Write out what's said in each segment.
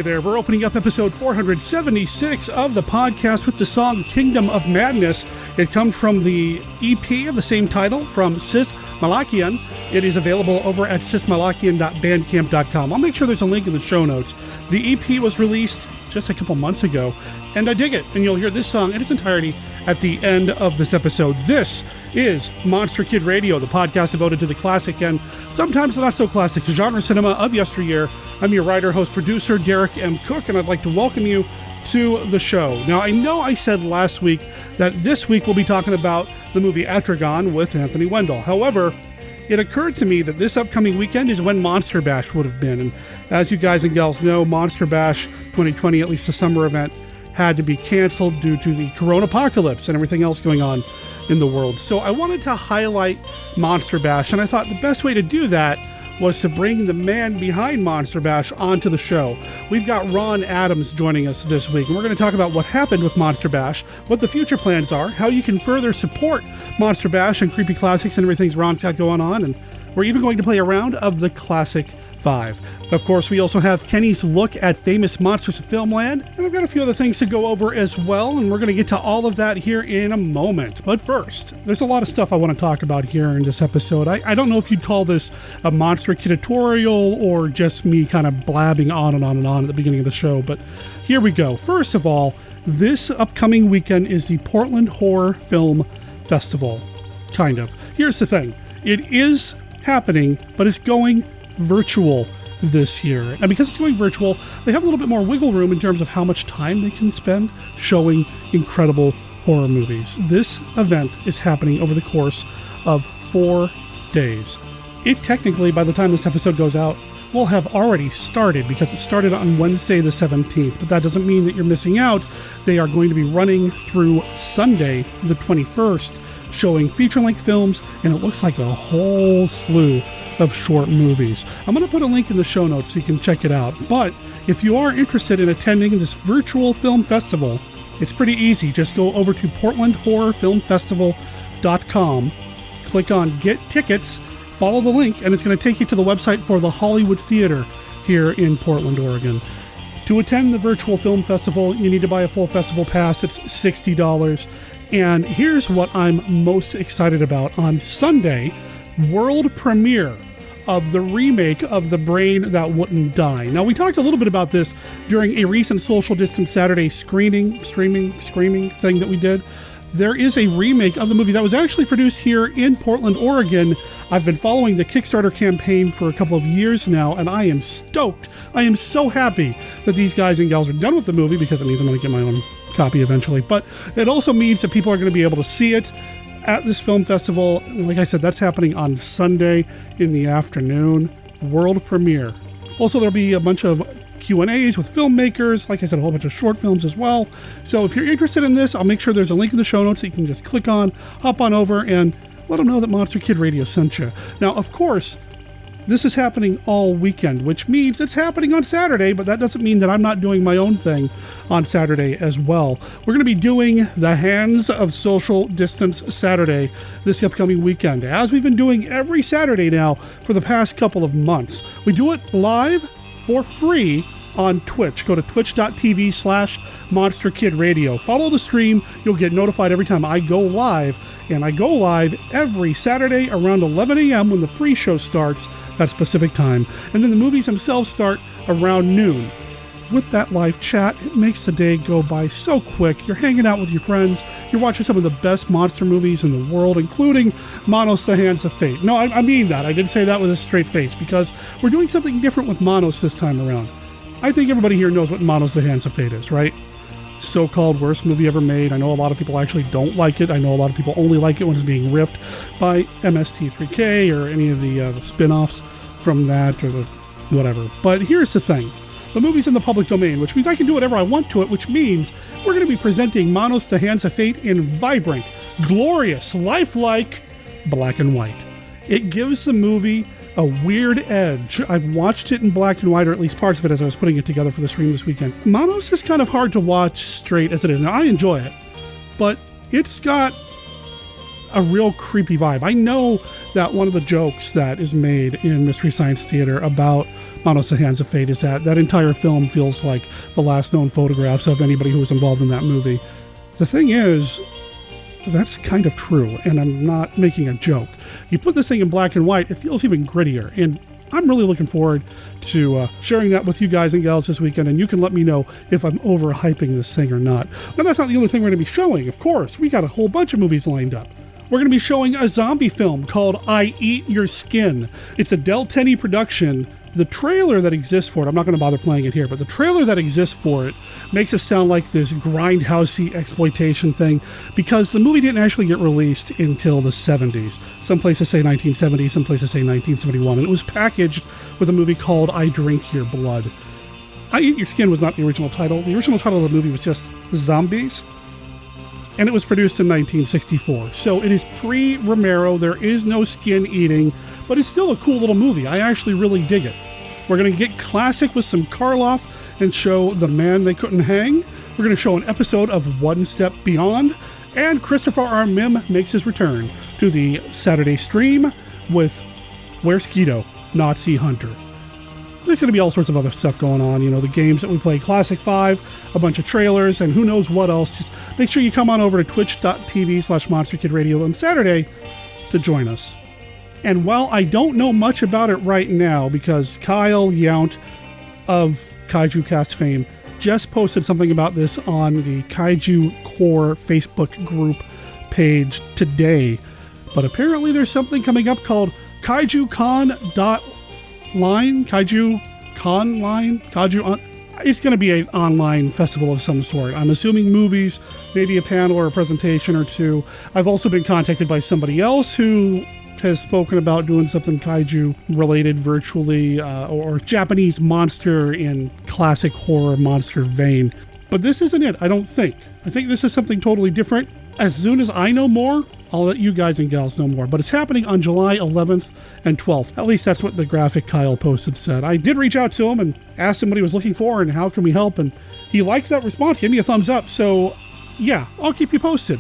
Hey there, we're opening up episode 476 of the podcast with the song Kingdom of Madness. It comes from the EP of the same title from Sis Malakian. It is available over at sismalakian.bandcamp.com. I'll make sure there's a link in the show notes. The EP was released just a couple months ago, and I dig it. And you'll hear this song in its entirety at the end of this episode. This is Monster Kid Radio, the podcast devoted to the classic and sometimes the not so classic genre cinema of yesteryear. I'm your writer, host, producer, Derek M. Cook, and I'd like to welcome you to the show. Now, I know I said last week that this week we'll be talking about the movie Atragon with Anthony Wendel. However, it occurred to me that this upcoming weekend is when Monster Bash would have been. And as you guys and gals know, Monster Bash 2020, at least the summer event, had to be canceled due to the corona apocalypse and everything else going on in the world. So I wanted to highlight Monster Bash, and I thought the best way to do that was to bring the man behind Monster Bash onto the show. We've got Ron Adams joining us this week, and we're going to talk about what happened with Monster Bash, what the future plans are, how you can further support Monster Bash and Creepy Classics and everything Ron's got going on, and we're even going to play a round of the Classic 5. Of course, we also have Kenny's look at Famous Monsters of Filmland, and I've got a few other things to go over as well, and we're going to get to all of that here in a moment. But first, there's a lot of stuff I want to talk about here in this episode. I don't know if you'd call this a Monster Kid tutorial or just me kind of blabbing on and on and on at the beginning of the show, but here we go. First of all, this upcoming weekend is the Portland Horror Film Festival. Kind of. Here's the thing. It is happening, but it's going virtual this year. And because it's going virtual, they have a little bit more wiggle room in terms of how much time they can spend showing incredible horror movies. This event is happening over the course of 4 days. It technically, by the time this episode goes out, will have already started because it started on Wednesday the 17th, but that doesn't mean that you're missing out. They are going to be running through Sunday the 21st, showing feature-length films, and it looks like a whole slew of short movies. I'm going to put a link in the show notes so you can check it out. But if you are interested in attending this virtual film festival, it's pretty easy. Just go over to portlandhorrorfilmfestival.com, click on Get Tickets, follow the link, and it's going to take you to the website for the Hollywood Theater here in Portland, Oregon. To attend the virtual film festival, you need to buy a full festival pass. It's $60. And here's what I'm most excited about. On Sunday, world premiere of the remake of The Brain That Wouldn't Die. Now, we talked a little bit about this during a recent Social Distance Saturday screening thing that we did. There is a remake of the movie that was actually produced here in Portland, Oregon. I've been following the Kickstarter campaign for a couple of years now, and I am stoked. I am so happy that these guys and gals are done with the movie because it means I'm going to get my own copy eventually. But it also means that people are going to be able to see it at this film festival. Like I said, that's happening on Sunday in the afternoon. World premiere. Also, there'll be a bunch of Q&As with filmmakers. Like I said, a whole bunch of short films as well. So if you're interested in this, I'll make sure there's a link in the show notes that you can just click on, hop on over, and let them know that Monster Kid Radio sent you. Now, of course, this is happening all weekend, which means it's happening on Saturday, but that doesn't mean that I'm not doing my own thing on Saturday as well. We're going to be doing the Hands of Social Distance Saturday this upcoming weekend, as we've been doing every Saturday now for the past couple of months. We do it live for free on Twitch. Go to twitch.tv/MonsterKidRadio. Follow the stream. You'll get notified every time I go live, and I go live every Saturday around 11 a.m. when the pre-show starts. That's Pacific time. And then the movies themselves start around noon. With that live chat, it makes the day go by so quick. You're hanging out with your friends. You're watching some of the best monster movies in the world, including Manos, the Hands of Fate. No, I mean that. I didn't say that with a straight face, because we're doing something different with Manos this time around. I think everybody here knows what Manos, the Hands of Fate is, right? So-called worst movie ever made. I know a lot of people actually don't like it. I know a lot of people only like it when it's being riffed by MST3K or any of the spin-offs from that or the whatever. But here's the thing. The movie's in the public domain, which means I can do whatever I want to it, which means we're going to be presenting Manos, the Hands of Fate in vibrant, glorious, lifelike black and white. It gives the movie a weird edge. I've watched it in black and white, or at least parts of it, as I was putting it together for the stream this weekend. Manos is kind of hard to watch straight as it is. Now, I enjoy it, but it's got a real creepy vibe. I know that one of the jokes that is made in Mystery Science Theater about Manos, the Hands of Fate is that entire film feels like the last known photographs of anybody who was involved in that movie. The thing is, that's kind of true, and I'm not making a joke. You put this thing in black and white, it feels even grittier, and I'm really looking forward to sharing that with you guys and gals this weekend, and you can let me know if I'm overhyping this thing or not. Now, that's not the only thing we're going to be showing, of course. We got a whole bunch of movies lined up. We're going to be showing a zombie film called I Eat Your Skin. It's a Del Tenney production. The trailer that exists for it, I'm not going to bother playing it here, but the trailer that exists for it makes it sound like this grindhousey exploitation thing because the movie didn't actually get released until the 70s. Some places say 1970, some places say 1971, and it was packaged with a movie called I Drink Your Blood. I Eat Your Skin was not the original title. The original title of the movie was just Zombies, and it was produced in 1964. So it is pre-Romero. There is no skin eating, but it's still a cool little movie. I actually really dig it. We're going to get classic with some Karloff and show The Man They Couldn't Hang. We're going to show an episode of One Step Beyond, and Christopher R. Mim makes his return to the Saturday stream with Where's Guido, Nazi Hunter. There's going to be all sorts of other stuff going on, the games that we play, Classic 5, a bunch of trailers, and who knows what else. Just make sure you come on over to twitch.tv/MonsterKidRadio on Saturday to join us. And while I don't know much about it right now, because Kyle Yount of Kaiju Cast fame just posted something about this on the Kaiju Core Facebook group page today, but apparently there's something coming up called It's going to be an online festival of some sort. I'm assuming movies, maybe a panel or a presentation or two. I've also been contacted by somebody else who has spoken about doing something kaiju related virtually, or Japanese monster in classic horror monster vein. But this isn't it, I don't think. I think this is something totally different. As soon as I know more, I'll let you guys and gals know more. But it's happening on July 11th and 12th. At least that's what the graphic Kyle posted said. I did reach out to him and asked him what he was looking for and how can we help. And he liked that response, gave me a thumbs up. So yeah, I'll keep you posted.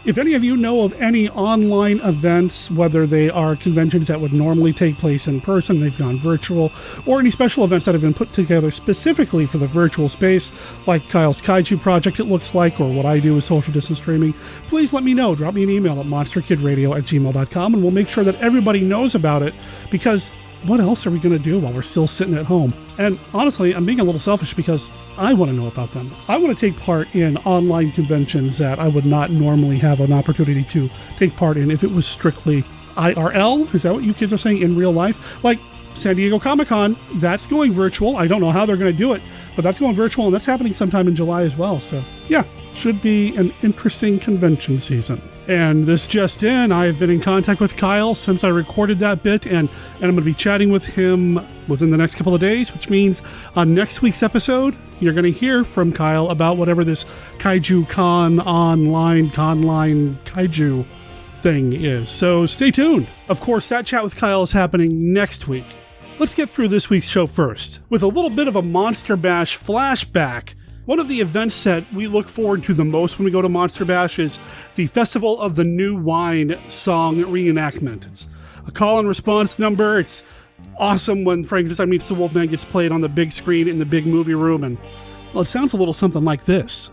If any of you know of any online events, whether they are conventions that would normally take place in person, they've gone virtual, or any special events that have been put together specifically for the virtual space, like Kyle's Kaiju project it looks like, or what I do with social distance streaming, please let me know. Drop me an email at monsterkidradio@gmail.com, and we'll make sure that everybody knows about it, because what else are we going to do while we're still sitting at home? And honestly, I'm being a little selfish because I want to know about them. I want to take part in online conventions that I would not normally have an opportunity to take part in if it was strictly IRL. Is that what you kids are saying, in real life? Like San Diego Comic-Con, that's going virtual. I don't know how they're going to do it, but that's going virtual, and that's happening sometime in July as well. So yeah, should be an interesting convention season. And this just in, I've been in contact with Kyle since I recorded that bit, and I'm going to be chatting with him within the next couple of days, which means on next week's episode, you're going to hear from Kyle about whatever this Kaiju Con online Kaiju thing is. So stay tuned. Of course, that chat with Kyle is happening next week. Let's get through this week's show first, with a little bit of a Monster Bash flashback. One of the events that we look forward to the most when we go to Monster Bash is the Festival of the New Wine song reenactment. It's a call and response number. It's awesome when Frankenstein Meets the Wolfman gets played on the big screen in the big movie room, and well, it sounds a little something like this.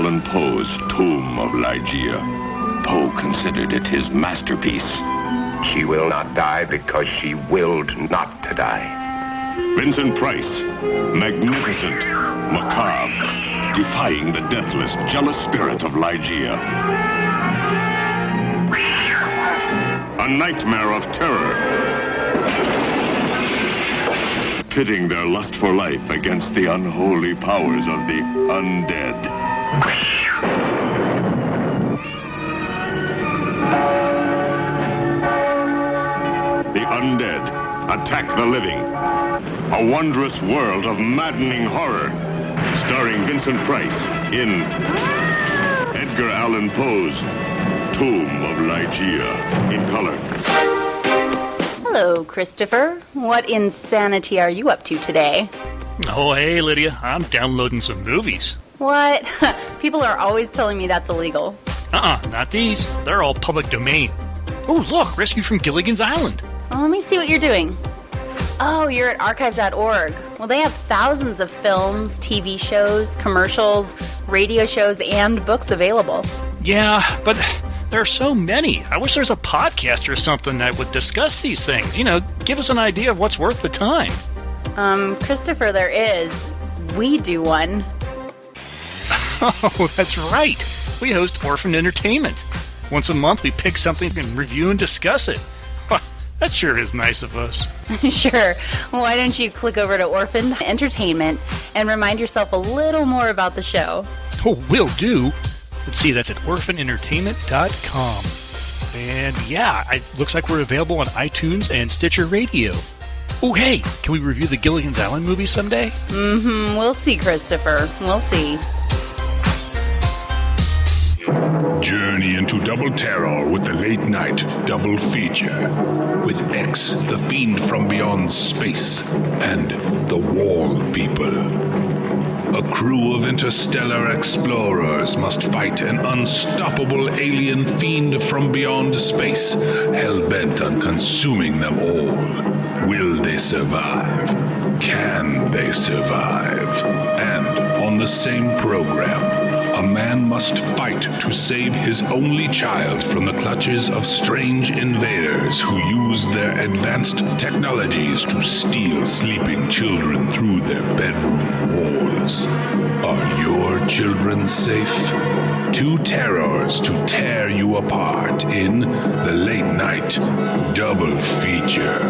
Allan Poe's Tomb of Ligeia. Poe considered it his masterpiece. She will not die because she willed not to die. Vincent Price, magnificent, macabre, defying the deathless, jealous spirit of Ligeia. A nightmare of terror, pitting their lust for life against the unholy powers of the undead. The undead attack the living. A wondrous world of maddening horror. Starring Vincent Price in Edgar Allan Poe's Tomb of Ligeia in color. Hello, Christopher. What insanity are you up to today? Oh, hey, Lydia. I'm downloading some movies. What? People are always telling me that's illegal. Not these. They're all public domain. Oh, look, Rescue from Gilligan's Island. Well, let me see what you're doing. Oh, you're at archive.org. Well, they have thousands of films, TV shows, commercials, radio shows, and books available. Yeah, but there are so many. I wish there's a podcast or something that would discuss these things. You know, give us an idea of what's worth the time. Christopher, there is. We do one. Oh, that's right. We host Orphan Entertainment. Once a month, we pick something and review and discuss it. That sure is nice of us. Sure. Why don't you click over to Orphan Entertainment and remind yourself a little more about the show? Oh, will do. Let's see, that's at orphanentertainment.com. And yeah, it looks like we're available on iTunes and Stitcher Radio. Oh, hey, can we review the Gilligan's Island movie someday? We'll see, Christopher. We'll see. Journey into double terror with the late night double feature. With X, the fiend from beyond space, and the Wall People. A crew of interstellar explorers must fight an unstoppable alien fiend from beyond space, hell-bent on consuming them all. Will they survive? Can they survive? And on the same program, a man must fight to save his only child from the clutches of strange invaders who use their advanced technologies to steal sleeping children through their bedroom walls. Are your children safe? Two terrors to tear you apart in the late night double feature.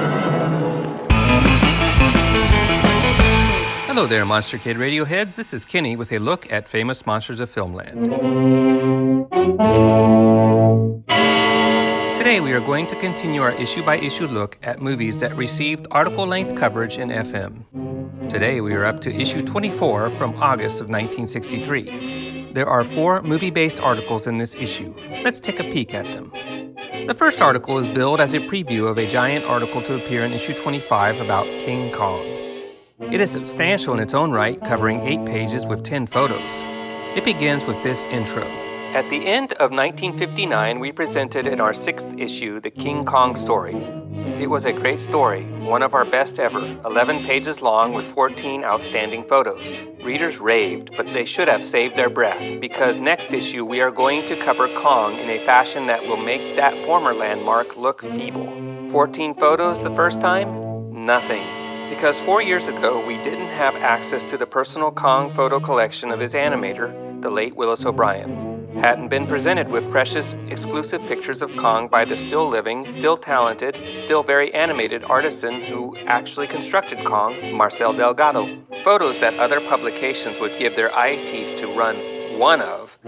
Hello there, Monster Kid Radio heads. This is Kenny with a look at Famous Monsters of Filmland. Today we are going to continue our issue-by-issue look at movies that received article-length coverage in FM. Today we are up to issue 24 from August of 1963. There are 4 movie-based articles in this issue. Let's take a peek at them. The first article is billed as a preview of a giant article to appear in issue 25 about King Kong. It is substantial in its own right, covering 8 pages with 10 photos. It begins with this intro. At the end of 1959, we presented in our 6th issue the King Kong story. It was a great story, one of our best ever, 11 pages long with 14 outstanding photos. Readers raved, but they should have saved their breath, because next issue we are going to cover Kong in a fashion that will make that former landmark look feeble. 14 photos the first time? Nothing. Because 4 years ago, we didn't have access to the personal Kong photo collection of his animator, the late Willis O'Brien. Hadn't been presented with precious, exclusive pictures of Kong by the still living, still talented, still very animated artisan who actually constructed Kong, Marcel Delgado. Photos that other publications would give their eye teeth to run one of,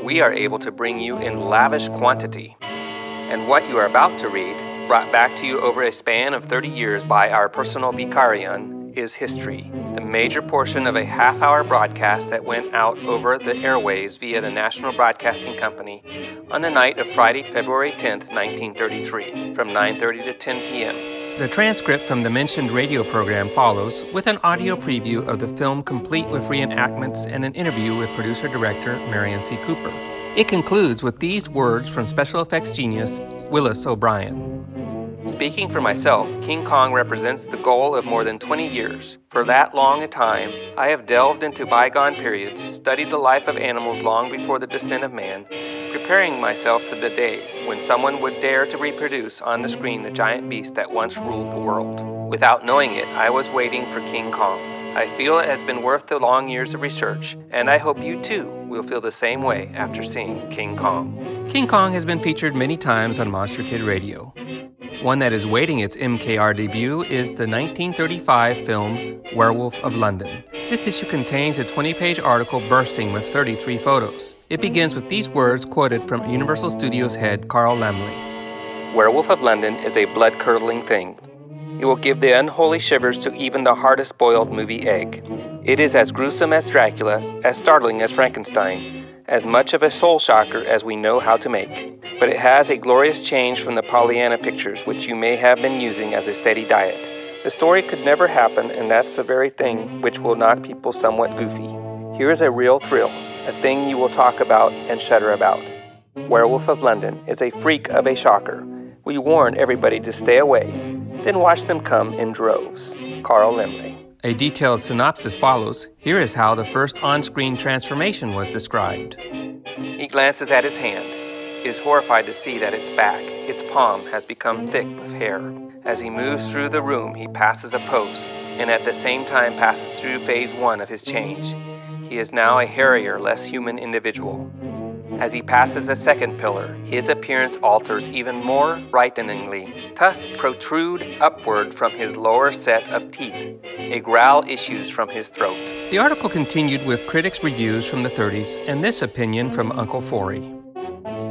we are able to bring you in lavish quantity. And what you are about to read, brought back to you over a span of 30 years by our personal Vicarion, is history. The major portion of a half-hour broadcast that went out over the airways via the National Broadcasting Company on the night of Friday, February 10th, 1933, from 9:30 to 10 p.m. The transcript from the mentioned radio program follows with an audio preview of the film complete with reenactments and an interview with producer-director Marion C. Cooper. It concludes with these words from special effects genius Willis O'Brien. Speaking for myself, King Kong represents the goal of more than 20 years. For that long a time, I have delved into bygone periods, studied the life of animals long before the descent of man, preparing myself for the day when someone would dare to reproduce on the screen the giant beast that once ruled the world. Without knowing it, I was waiting for King Kong. I feel it has been worth the long years of research, and I hope you too will feel the same way after seeing King Kong. King Kong has been featured many times on Monster Kid Radio. One that is waiting its MKR debut is the 1935 film Werewolf of London. This issue contains a 20-page article bursting with 33 photos. It begins with these words quoted from Universal Studios head Carl Laemmle. Werewolf of London is a blood-curdling thing. It will give the unholy shivers to even the hardest boiled movie egg. It is as gruesome as Dracula, as startling as Frankenstein, as much of a soul shocker as we know how to make. But it has a glorious change from the Pollyanna pictures which you may have been using as a steady diet. The story could never happen, and that's the very thing which will knock people somewhat goofy. Here is a real thrill, a thing you will talk about and shudder about. Werewolf of London is a freak of a shocker. We warn everybody to stay away, then watch them come in droves. Carl Laemmle. A detailed synopsis follows. Here is how the first on-screen transformation was described. He glances at his hand. He is horrified to see that its back, its palm, has become thick with hair. As he moves through the room, he passes a post, and at the same time passes through phase 1 of his change. He is now a hairier, less human individual. As he passes a second pillar, his appearance alters even more frighteningly. Tusks protrude upward from his lower set of teeth. A growl issues from his throat. The article continued with critics' reviews from the 30s and this opinion from Uncle Forey.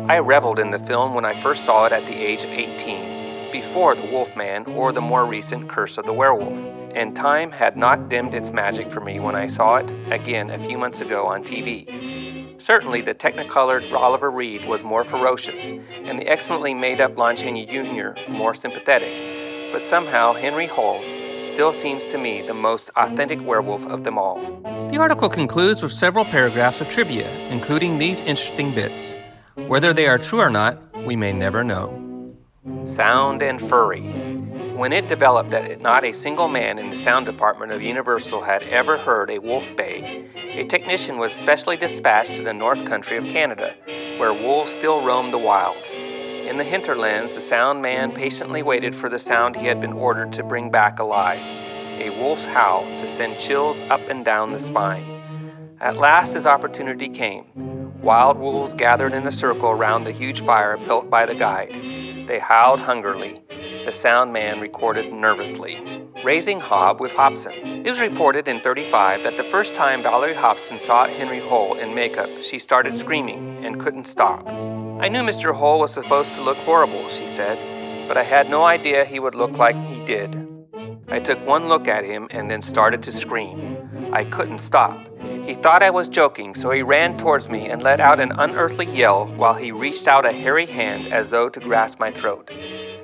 I reveled in the film when I first saw it at the age of 18, before The Wolfman or the more recent Curse of the Werewolf, and time had not dimmed its magic for me when I saw it again a few months ago on TV. Certainly, the technicolored Oliver Reed was more ferocious, and the excellently made-up Lon Chaney Jr. more sympathetic, but somehow Henry Hull still seems to me the most authentic werewolf of them all. The article concludes with several paragraphs of trivia, including these interesting bits. Whether they are true or not, we may never know. Sound and furry. When it developed that not a single man in the sound department of Universal had ever heard a wolf bay, a technician was specially dispatched to the North Country of Canada, where wolves still roamed the wilds. In the hinterlands, the sound man patiently waited for the sound he had been ordered to bring back alive, a wolf's howl to send chills up and down the spine. At last his opportunity came. Wild wolves gathered in a circle around the huge fire built by the guide. They howled hungrily. The sound man recorded nervously. Raising Hob with Hobson. It was reported in 1935 that the first time Valerie Hobson saw Henry Hull in makeup, she started screaming and couldn't stop. I knew Mr. Hull was supposed to look horrible, she said, but I had no idea he would look like he did. I took one look at him and then started to scream. I couldn't stop. He thought I was joking, so he ran towards me and let out an unearthly yell while he reached out a hairy hand as though to grasp my throat.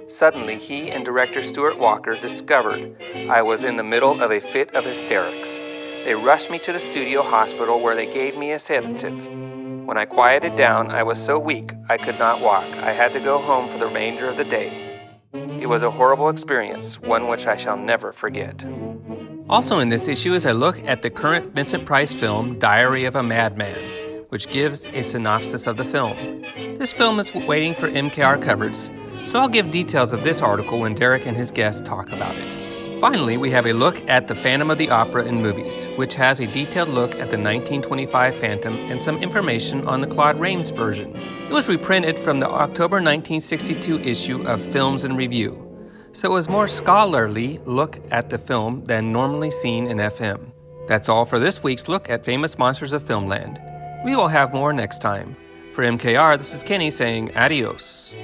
Suddenly, he and director Stuart Walker discovered I was in the middle of a fit of hysterics. They rushed me to the studio hospital where they gave me a sedative. When I quieted down, I was so weak I could not walk. I had to go home for the remainder of the day. It was a horrible experience, one which I shall never forget. Also in this issue is a look at the current Vincent Price film, Diary of a Madman, which gives a synopsis of the film. This film is waiting for MKR coverage, so I'll give details of this article when Derek and his guests talk about it. Finally, we have a look at the Phantom of the Opera in movies, which has a detailed look at the 1925 Phantom and some information on the Claude Rains version. It was reprinted from the October 1962 issue of Films in Review, so it was more scholarly look at the film than normally seen in FM. That's all for this week's look at Famous Monsters of Filmland. We will have more next time. For MKR, this is Kenny saying adios.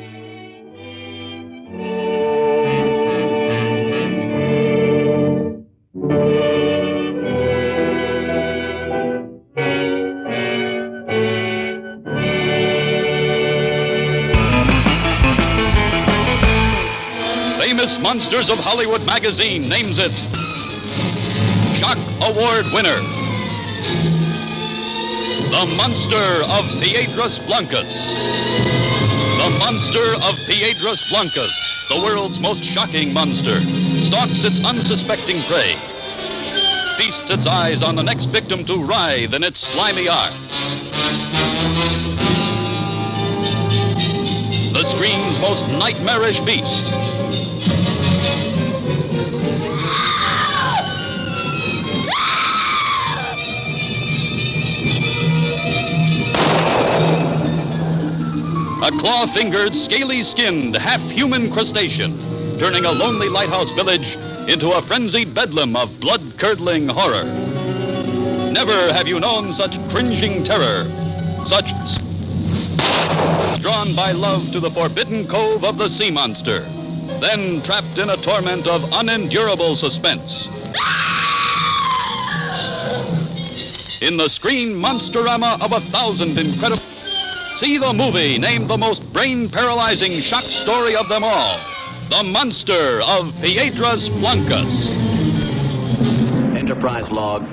Famous Monsters of Hollywood magazine names it Shock Award winner, The Monster of Piedras Blancas. The Monster of Piedras Blancas. the world's most shocking monster, stalks its unsuspecting prey, feasts its eyes on the next victim to writhe in its slimy arms. The screen's most nightmarish beast. A claw-fingered, scaly-skinned, half-human crustacean, turning a lonely lighthouse village into a frenzied bedlam of blood-curdling horror. Never have you known such cringing terror, such drawn by love to the forbidden cove of the sea monster, then trapped in a torment of unendurable suspense. In the screen monsterama of 1,000 incredible... See the movie named the most brain-paralyzing shock story of them all, The Monster of Piedras Blancas. Enterprise log,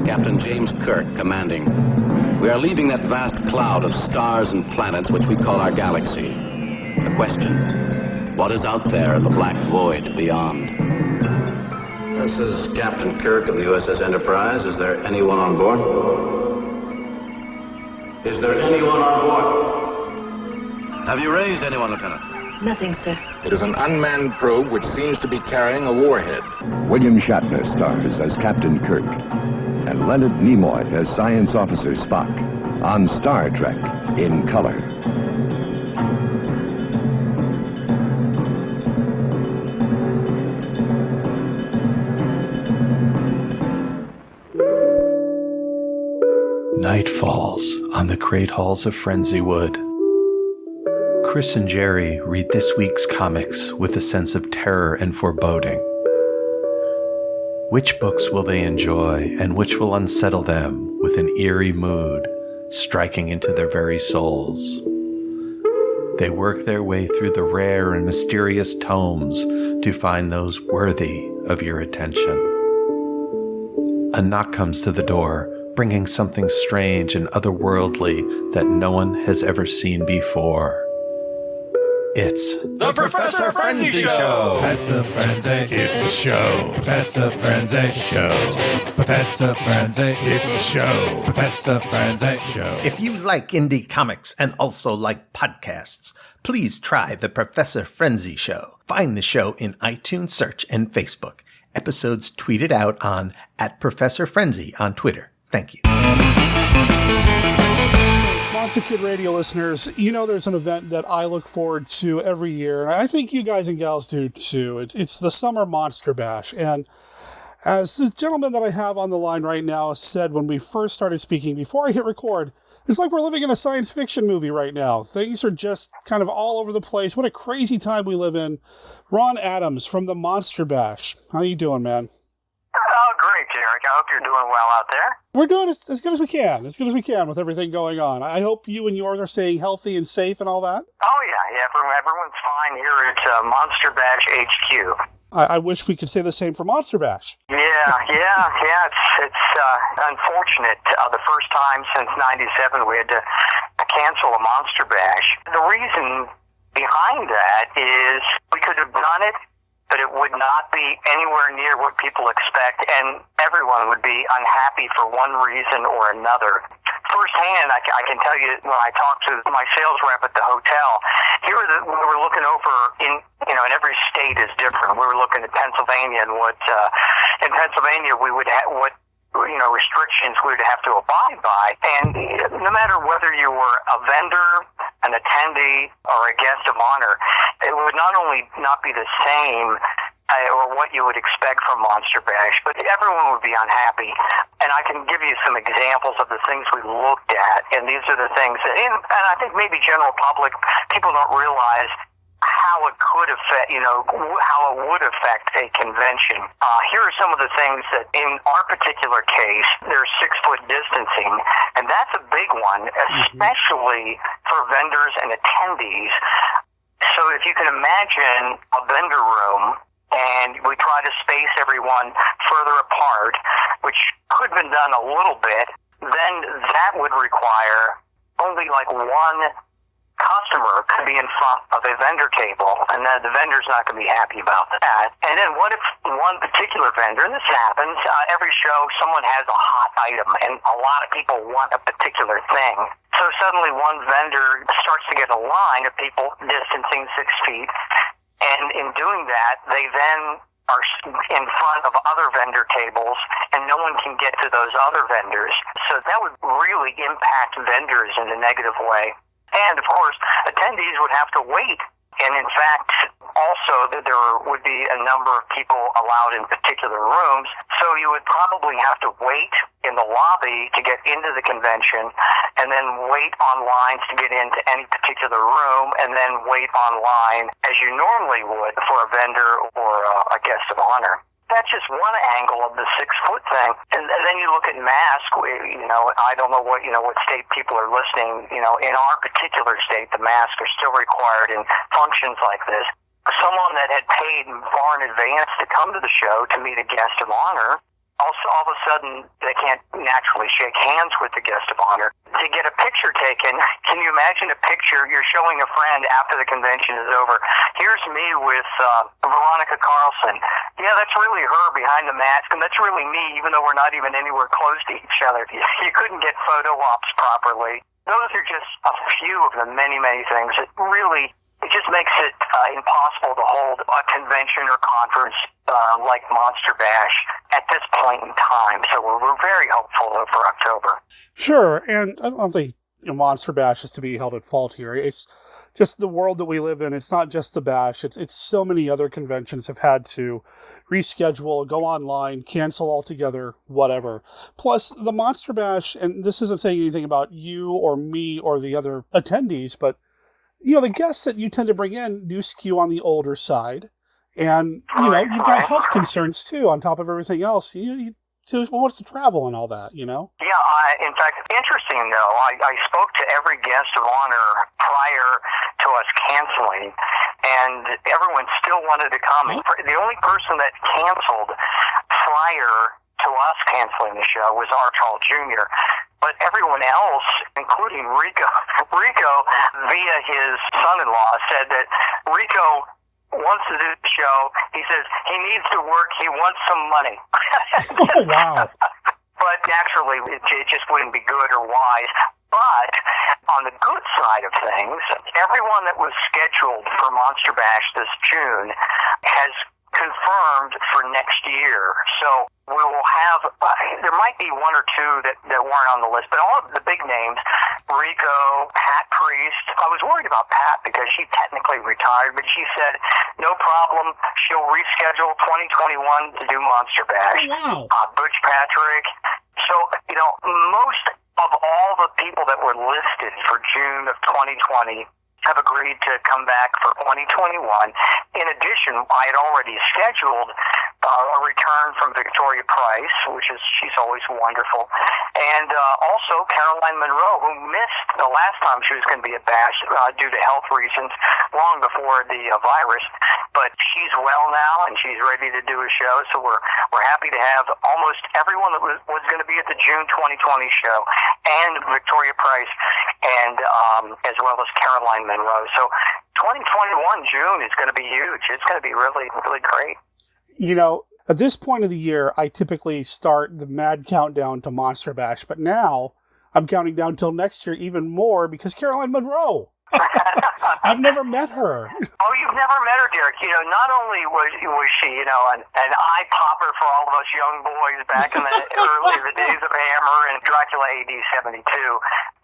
Captain James Kirk commanding. We are leaving that vast cloud of stars and planets which we call our galaxy. The question, what is out there in the black void beyond? This is Captain Kirk of the USS Enterprise. Is there anyone on board? Is there anyone on board? Have you raised anyone, Lieutenant? Nothing, sir. It is an unmanned probe which seems to be carrying a warhead. William Shatner stars as Captain Kirk, and Leonard Nimoy as Science Officer Spock on Star Trek in color. Night falls on the great halls of Frenzywood. Chris and Jerry read this week's comics with a sense of terror and foreboding. Which books will they enjoy, and which will unsettle them with an eerie mood, striking into their very souls? They work their way through the rare and mysterious tomes to find those worthy of your attention. A knock comes to the door, bringing something strange and otherworldly that no one has ever seen before. It's The Professor Frenzy Show! Professor Frenzy, it's a show. Professor Frenzy Show. Professor Frenzy, it's a show. Professor Frenzy Show. If you like indie comics and also like podcasts, please try The Professor Frenzy Show. Find the show in iTunes search and Facebook. Episodes tweeted out on @ProfessorFrenzy on Twitter. Thank you. Monster Kid Radio listeners, you know there's an event that I look forward to every year, and I think you guys and gals do too. It's the Summer Monster Bash, and as the gentleman that I have on the line right now said when we first started speaking, before I hit record, it's like we're living in a science fiction movie right now. Things are just kind of all over the place. What a crazy time we live in. Ron Adams from the Monster Bash. How you doing, man? Oh, great, Derek. I hope you're doing well out there. We're doing as good as we can, with everything going on. I hope you and yours are staying healthy and safe and all that. Oh, yeah. Everyone's fine here at Monster Bash HQ. I wish we could say the same for Monster Bash. Yeah. It's unfortunate. The first time since '97 we had to cancel a Monster Bash. The reason behind that is we could have done it, but it would not be anywhere near what people expect, and everyone would be unhappy for one reason or another. Firsthand, I can tell you when I talked to my sales rep at the hotel, we were looking over and every state is different. We were looking at Pennsylvania and what in Pennsylvania we would have restrictions we would have to abide by, and no matter whether you were a vendor, an attendee, or a guest of honor, it would not only not be the same or what you would expect from Monster Bash, but everyone would be unhappy. And I can give you some examples of the things we looked at, and these are the things that, and I think maybe general public, people don't realize how it could affect, how it would affect a convention. Here are some of the things that, in our particular case, there's 6-foot distancing, and that's a big one, especially for vendors and attendees. So if you can imagine a vendor room, and we try to space everyone further apart, which could have been done a little bit, then that would require only like one customer could be in front of a vendor table, and then the vendor's not going to be happy about that. And then what if one particular vendor, and this happens, every show someone has a hot item, and a lot of people want a particular thing. So suddenly one vendor starts to get a line of people distancing 6 feet, and in doing that, they then are in front of other vendor tables, and no one can get to those other vendors. So that would really impact vendors in a negative way. And, of course, attendees would have to wait. And, in fact, also that there would be a number of people allowed in particular rooms. So you would probably have to wait in the lobby to get into the convention, and then wait on lines to get into any particular room, and then wait online as you normally would for a vendor or a guest of honor. That's just one angle of the 6-foot thing. And then you look at mask, I don't know what state people are listening. In our particular state, the masks are still required in functions like this. Someone that had paid far in advance to come to the show to meet a guest of honor, also all of a sudden they can't naturally shake hands with the guest of honor. To get a picture taken, can you imagine a picture you're showing a friend after the convention is over? Here's me with Veronica Carlson. Yeah, that's really her behind the mask, and that's really me, even though we're not even anywhere close to each other. You couldn't get photo ops properly. Those are just a few of the many, many things that really, it just makes it impossible to hold a convention or conference like Monster Bash at this point in time. So we're very hopeful for October. Sure, and I don't think Monster Bash is to be held at fault here. It's just the world that we live in. It's not just the Bash. It's so many other conventions have had to reschedule, go online, cancel altogether, whatever. Plus, the Monster Bash, and this isn't saying anything about you or me or the other attendees, but the guests that you tend to bring in do skew on the older side. And, you've got health concerns, too, on top of everything else. Who wants to travel and all that, Yeah, in fact, interesting, though. I spoke to every guest of honor prior to us canceling, and everyone still wanted to come. The only person that canceled prior to us canceling the show was Archibald Jr., but everyone else, including Rico, via his son-in-law, said that Rico wants to do the show. He says he needs to work. He wants some money. Oh, wow. But naturally, it just wouldn't be good or wise. But on the good side of things, everyone that was scheduled for Monster Bash this June has confirmed for next year. So we will have, there might be one or two that weren't on the list, but all of the big names, Rico, Pat Priest. I was worried about Pat because she technically retired, but she said no problem. She'll reschedule 2021 to do Monster Bash. Oh, wow. Butch Patrick. So, most of all the people that were listed for June of 2020 have agreed to come back for 2021. In addition, I had already scheduled a return from Victoria Price, she's always wonderful, and also Caroline Monroe, who missed the last time she was going to be at Bash due to health reasons long before the virus, but she's well now and she's ready to do a show. So we're happy to have almost everyone that was going to be at the June 2020 show, and Victoria Price, and as well as Caroline Monroe. So 2021 June is going to be huge. It's going to be really, really great. At this point of the year, I typically start the mad countdown to Monster Bash, but now I'm counting down till next year even more because Caroline Monroe. I've never met her. Oh, you've never met her, Derek. Not only was she, an eye popper for all of us young boys back in the the days of Hammer and Dracula AD 72,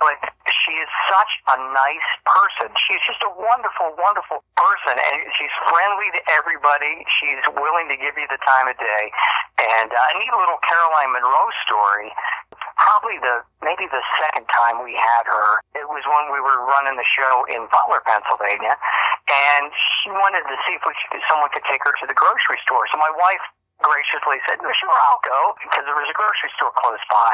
but she is such a nice person. She's just a wonderful, wonderful person, and she's friendly to everybody. She's willing to give you the time of day. And a neat little Caroline Monroe story. Probably maybe the second time we had her, it was when we were running the show in Butler, Pennsylvania, and she wanted to see if someone could take her to the grocery store. So my wife graciously said, "No, sure, I'll go," because there was a grocery store close by.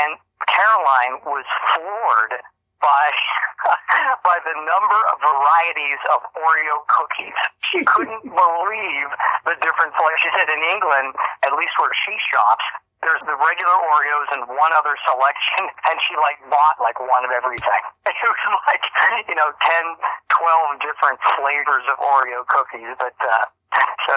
And Caroline was floored by the number of varieties of Oreo cookies. She couldn't believe the different flavors. She said in England, at least where she shops, There's the regular Oreos and one other selection, and she bought one of everything. It was 10, 12 different flavors of Oreo cookies, but so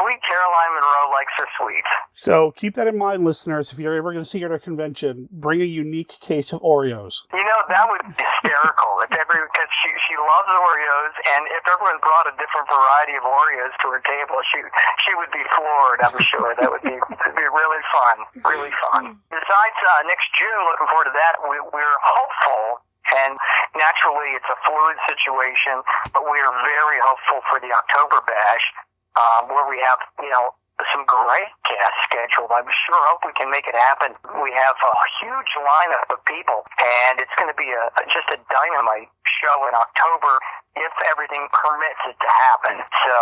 sweet Caroline Monroe likes her sweets. So keep that in mind, listeners. If you're ever going to see her at a convention, bring a unique case of Oreos. That would be hysterical. Because she loves Oreos, and if everyone brought a different variety of Oreos to her table, she would be floored, I'm sure. That would be really fun. Really fun. Besides, next June, looking forward to that, we're hopeful. And naturally, it's a fluid situation, but we are very hopeful for the October Bash, where we have, some great guests scheduled. I sure hope we can make it happen. We have a huge lineup of people, and it's going to be just a dynamite show in October if everything permits it to happen. So,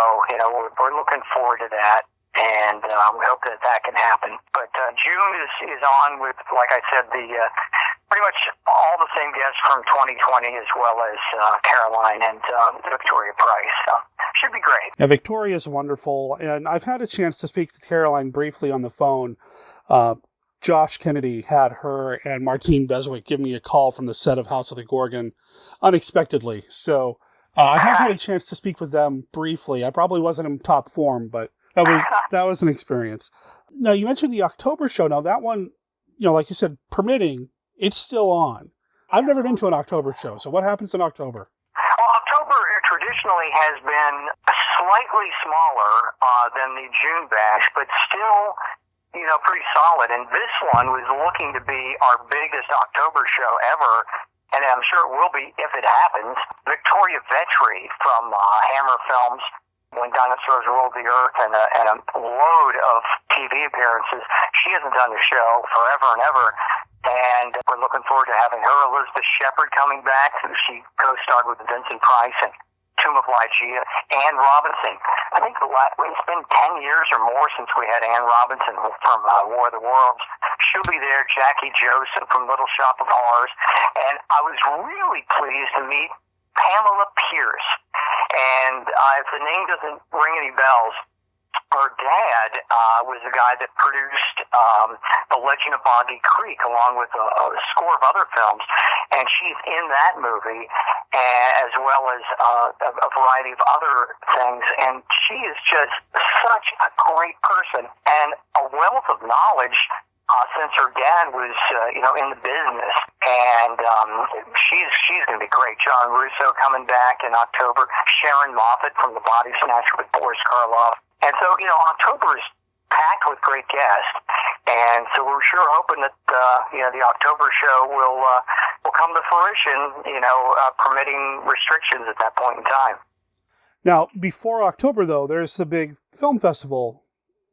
we're looking forward to that. And we hope that can happen. But June is on with, like I said, pretty much all the same guests from 2020, as well as Caroline and Victoria Price. So should be great. Yeah, Victoria is wonderful. And I've had a chance to speak to Caroline briefly on the phone. Josh Kennedy had her and Martine Beswick give me a call from the set of House of the Gorgon unexpectedly. So I have had a chance to speak with them briefly. I probably wasn't in top form, but that was an experience. Now, you mentioned the October show. Now, that one, like you said, permitting, it's still on. I've never been to an October show, so what happens in October? Well, October traditionally has been slightly smaller than the June Bash, but still, pretty solid. And this one was looking to be our biggest October show ever, and I'm sure it will be if it happens. Victoria Venturi from Hammer Films, When Dinosaurs Ruled the Earth, and a load of TV appearances. She hasn't done the show forever and ever, and we're looking forward to having her. Elizabeth Shepard coming back, who she co-starred with Vincent Price and Tomb of Lygia. Anne Robinson. I think it's been 10 years or more since we had Anne Robinson from War of the Worlds. She'll be there. Jackie Joseph from Little Shop of Horrors. And I was really pleased to meet Pamela Pierce. And if the name doesn't ring any bells, her dad was the guy that produced The Legend of Boggy Creek, along with a score of other films. And she's in that movie, as well as a variety of other things. And she is just such a great person and a wealth of knowledge since her dad was, in the business. And she's going to be great. John Russo coming back in October. Sharon Moffat from The Body Snatcher with Boris Karloff. And so, October is packed with great guests. And so we're sure hoping that, the October show will come to fruition, permitting restrictions at that point in time. Now, before October, though, there's the big film festival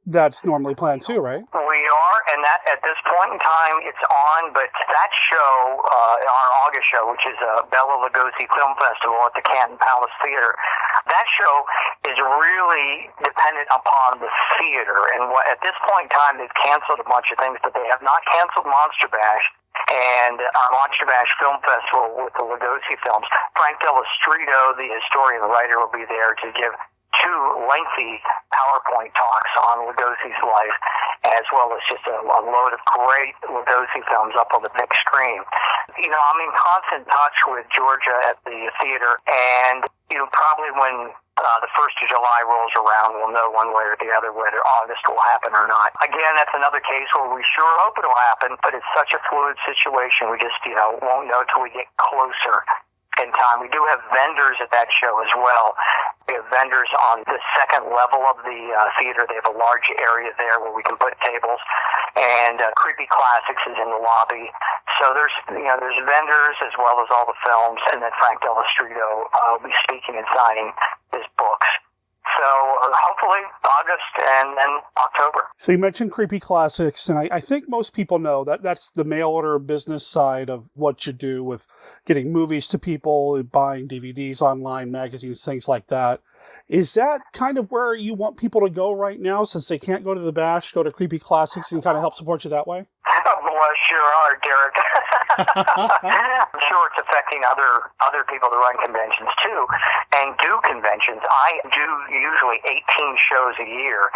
that's normally planned too, right? We are, and that at this point in time, it's on, but that show, our August show, which is Bela Lugosi Film Festival at the Canton Palace Theater, that show is really dependent upon the theater. And at this point in time, they've canceled a bunch of things, but they have not canceled Monster Bash and our Monster Bash Film Festival with the Lugosi films. Frank Delestrito, the historian and writer, will be there to give 2 lengthy PowerPoint talks on Lugosi's life, as well as just a load of great Lugosi films up on the big screen. I'm in constant touch with Georgia at the theater, and probably when the 1st of July rolls around, we'll know one way or the other whether August will happen or not. Again, that's another case where we sure hope it'll happen, but it's such a fluid situation, we just, won't know till we get closer in time. We do have vendors at that show as well. We have vendors on the second level of the theater. They have a large area there where we can put tables, and Creepy Classics is in the lobby. So there's vendors as well as all the films, and then Frank Delestrito will be speaking and signing his books. So hopefully August and then October. So you mentioned Creepy Classics, and I think most people know that that's the mail order business side of what you do with getting movies to people, buying DVDs online, magazines, things like that. Is that kind of where you want people to go right now, since they can't go to the Bash, go to Creepy Classics and kind of help support you that way? Well, sure are, Derek. I'm sure it's affecting other people that run conventions too, and do conventions. I do usually 18 shows a year,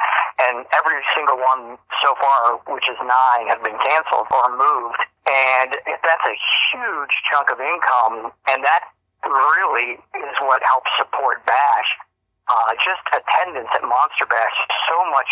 and every single one so far, which is 9, have been canceled or moved. And that's a huge chunk of income, and that really is what helps support BASH. Just attendance at Monster Bash, so much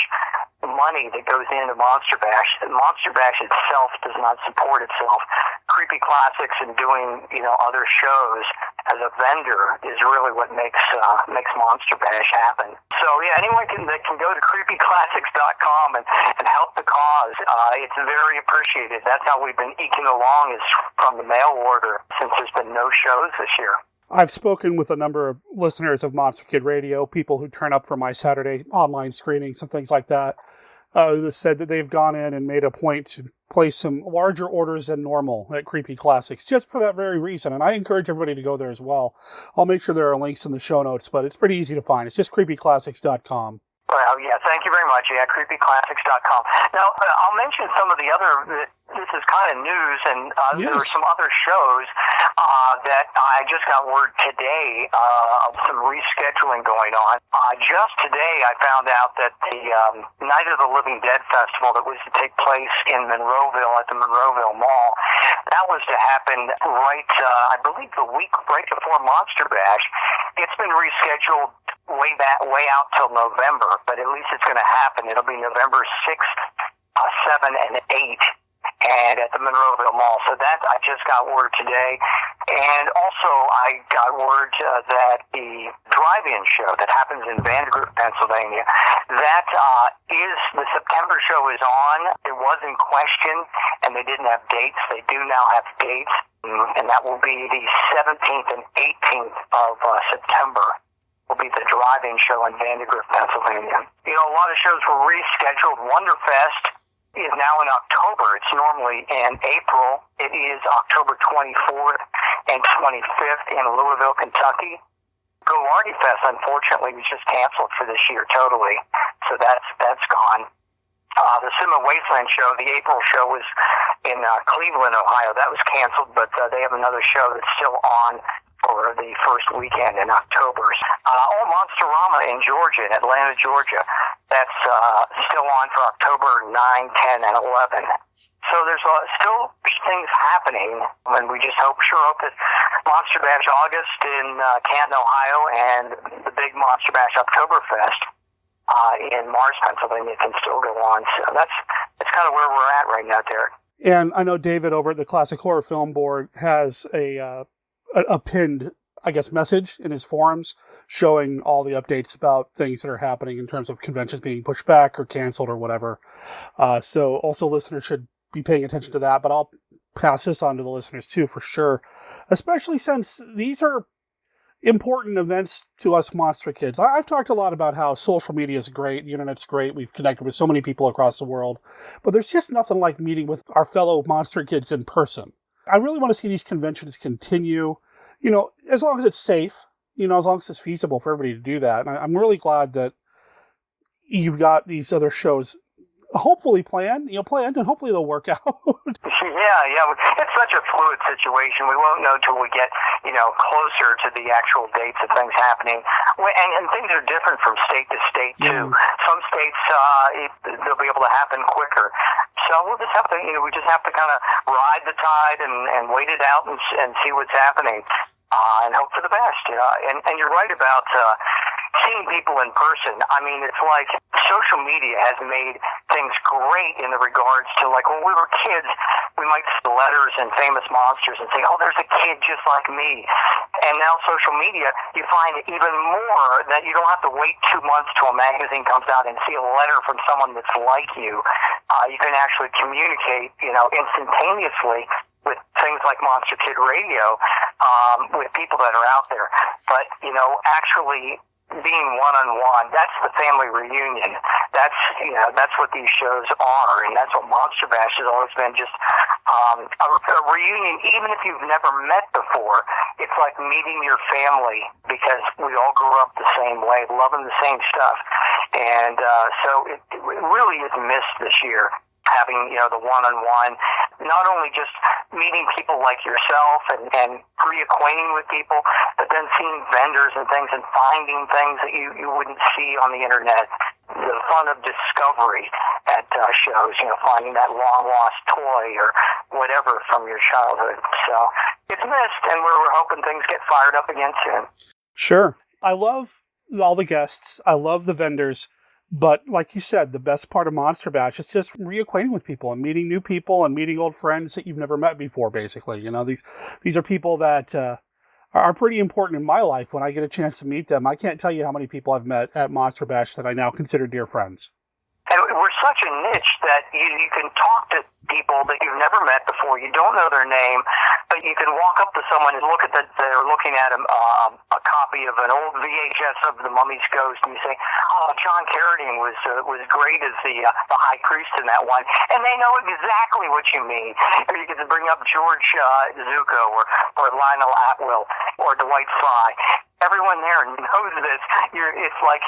money that goes into Monster Bash. Monster Bash itself does not support itself. Creepy Classics and doing, other shows as a vendor is really what makes Monster Bash happen. So yeah, anyone that can go to creepyclassics.com and help the cause, it's very appreciated. That's how we've been eking along, is from the mail order, since there's been no shows this year. I've spoken with a number of listeners of Monster Kid Radio, people who turn up for my Saturday online screenings and things like that, that said that they've gone in and made a point to place some larger orders than normal at Creepy Classics, just for that very reason. And I encourage everybody to go there as well. I'll make sure there are links in the show notes, but it's pretty easy to find. It's just creepyclassics.com. Well, yeah, thank you very much. Yeah, creepyclassics.com. Now, I'll mention some of the other, this is kind of news, and there are some other shows that I just got word today of some rescheduling going on. Just today, I found out that the Night of the Living Dead Festival that was to take place in Monroeville at the Monroeville Mall, that was to happen right, I believe, the week right before Monster Bash. It's been rescheduled way out till November, but at least it's going to happen. It'll be November 6th, 7, and 8, and at the Monroeville Mall. So that, I just got word today. And also, I got word that the drive-in show that happens in Vandergrift, Pennsylvania, that the September show is on. It was in question, and they didn't have dates. They do now have dates, and that will be the 17th and 18th of September. Will be the drive-in show in Vandergrift, Pennsylvania. A lot of shows were rescheduled. Wonderfest is now in October. It's normally in April. It is October 24th and 25th in Louisville, Kentucky. Gallardi Fest, unfortunately, was just canceled for this year totally. So that's gone. The Sima Wasteland show, the April show, was in Cleveland, Ohio. That was canceled, but they have another show that's still on for the first weekend in October. Monsterama in Georgia, in Atlanta, Georgia. That's still on for October 9, 10, and 11. So there's still things happening, and we just hope that Monster Bash August in Canton, Ohio, and the big Monster Bash Oktoberfest in Mars, Pennsylvania, can still go on. So that's kind of where we're at right now, Derek. And I know David over at the Classic Horror Film Board has a pinned, I guess, message in his forums showing all the updates about things that are happening in terms of conventions being pushed back or canceled or whatever. So also listeners should be paying attention to that, but I'll pass this on to the listeners too, for sure, especially since these are important events to us monster kids. I've talked a lot about how social media is great, the internet's great, we've connected with so many people across the world, but there's just nothing like meeting with our fellow monster kids in person. I really want to see these conventions continue, as long as it's safe, as long as it's feasible for everybody to do that. And I'm really glad that you've got these other shows hopefully planned, and hopefully they'll work out. Yeah. It's such a fluid situation. We won't know till we get, closer to the actual dates of things happening. And things are different from state to state, too. Some states, they'll be able to happen quicker. So we'll just have to, we just have to kind of ride the tide and wait it out and see what's happening. And hope for the best. And you're right about seeing people in person. I mean, it's like social media has made things great in the regards to, like, when we were kids, we might see letters and Famous Monsters and say, oh, there's a kid just like me. And now social media, you find even more that you don't have to wait 2 months till a magazine comes out and see a letter from someone that's like you. You can actually communicate, instantaneously with things like Monster Kid Radio, with people that are out there. But, actually being one-on-one, that's the family reunion. That's what these shows are, and that's what Monster Bash has always been, just a reunion. Even if you've never met before, it's like meeting your family, because we all grew up the same way, loving the same stuff. And so it really is missed this year, having, the one-on-one. not only just meeting people like yourself and reacquainting with people, but then seeing vendors and things and finding things that you wouldn't see on the internet. The fun of discovery at shows, finding that long-lost toy or whatever from your childhood. So it's missed, and we're hoping things get fired up again soon. Sure. I love all the guests. I love the vendors. But like you said, the best part of Monster Bash is just reacquainting with people and meeting new people and meeting old friends that you've never met before, basically. These are people that are pretty important in my life when I get a chance to meet them. I can't tell you how many people I've met at Monster Bash that I now consider dear friends. And we're such a niche that you can talk to people that you've never met before. You don't know their name, but you can walk up to someone and look at they're looking at a copy of an old VHS of The Mummy's Ghost, and you say, "Oh, John Carradine was great as the high priest in that one," and they know exactly what you mean. Or you get to bring up George Zuko or Lionel Atwill or Dwight Fry. Everyone there knows this. It's like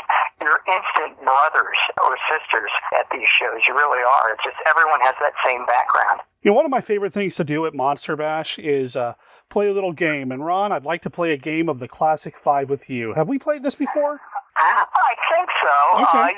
you're instant brothers or sisters at these shows. You really are. It's just everyone has that same background. One of my favorite things to do at Monster Bash is play a little game. And Ron, I'd like to play a game of the Classic 5 with you. Have we played this before? I think so. Okay.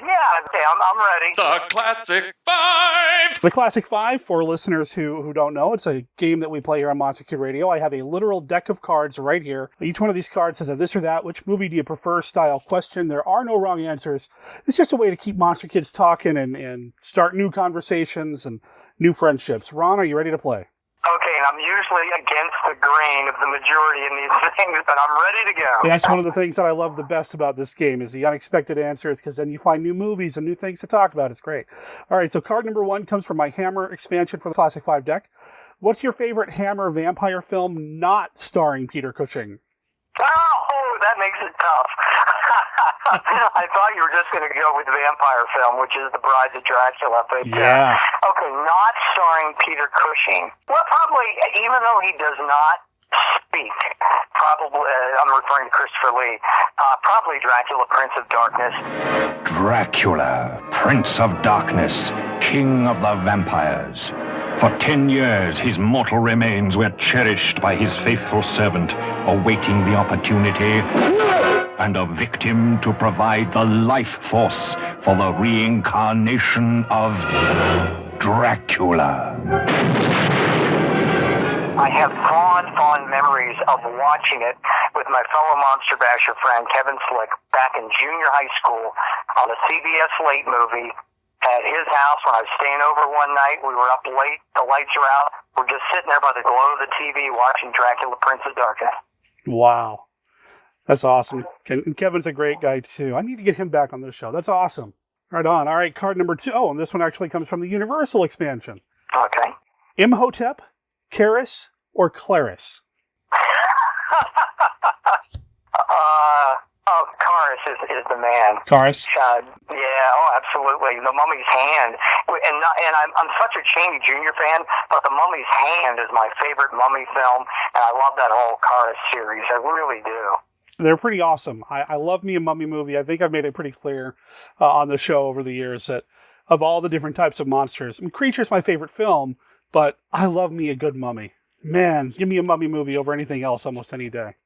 I'm ready. The Classic 5! The Classic 5, for listeners who don't know, it's a game that we play here on Monster Kid Radio. I have a literal deck of cards right here. Each one of these cards has a this or that, which movie do you prefer style question. There are no wrong answers. It's just a way to keep Monster Kids talking and start new conversations and new friendships. Ron, are you ready to play? Okay, and I'm usually against the grain of the majority in these things, but I'm ready to go. That's one of the things that I love the best about this game is the unexpected answers, because then you find new movies and new things to talk about. It's great. All right, so card number 1 comes from my Hammer expansion for the Classic 5 deck. What's your favorite Hammer vampire film not starring Peter Cushing? Oh, that makes it tough. I thought you were just going to go with vampire film, which is The Bride of Dracula. But, yeah. Okay, not starring Peter Cushing. Well, probably, even though he does not speak, probably, I'm referring to Christopher Lee, probably Dracula, Prince of Darkness. Dracula, Prince of Darkness, King of the Vampires. For 10 years, his mortal remains were cherished by his faithful servant, awaiting the opportunity and a victim to provide the life force for the reincarnation of Dracula. I have fond memories of watching it with my fellow Monster Basher friend Kevin Slick back in junior high school on a CBS late movie at his house when I was staying over one night. We were up late, the lights are out. We're just sitting there by the glow of the TV watching Dracula, Prince of Darkness. Wow. That's awesome. And Kevin's a great guy, too. I need to get him back on this show. That's awesome. Right on. All right, card number 2. Oh, and this one actually comes from the Universal expansion. Okay. Imhotep, Karis, or Clarice? Karis is the man. Karis? Absolutely. The Mummy's Hand. And I'm such a Chaney Jr. fan, but The Mummy's Hand is my favorite Mummy film, and I love that whole Karis series. I really do. They're pretty awesome. I love me a mummy movie. I think I've made it pretty clear on the show over the years that of all the different types of monsters, Creature's my favorite film, but I love me a good mummy. Man, give me a mummy movie over anything else almost any day.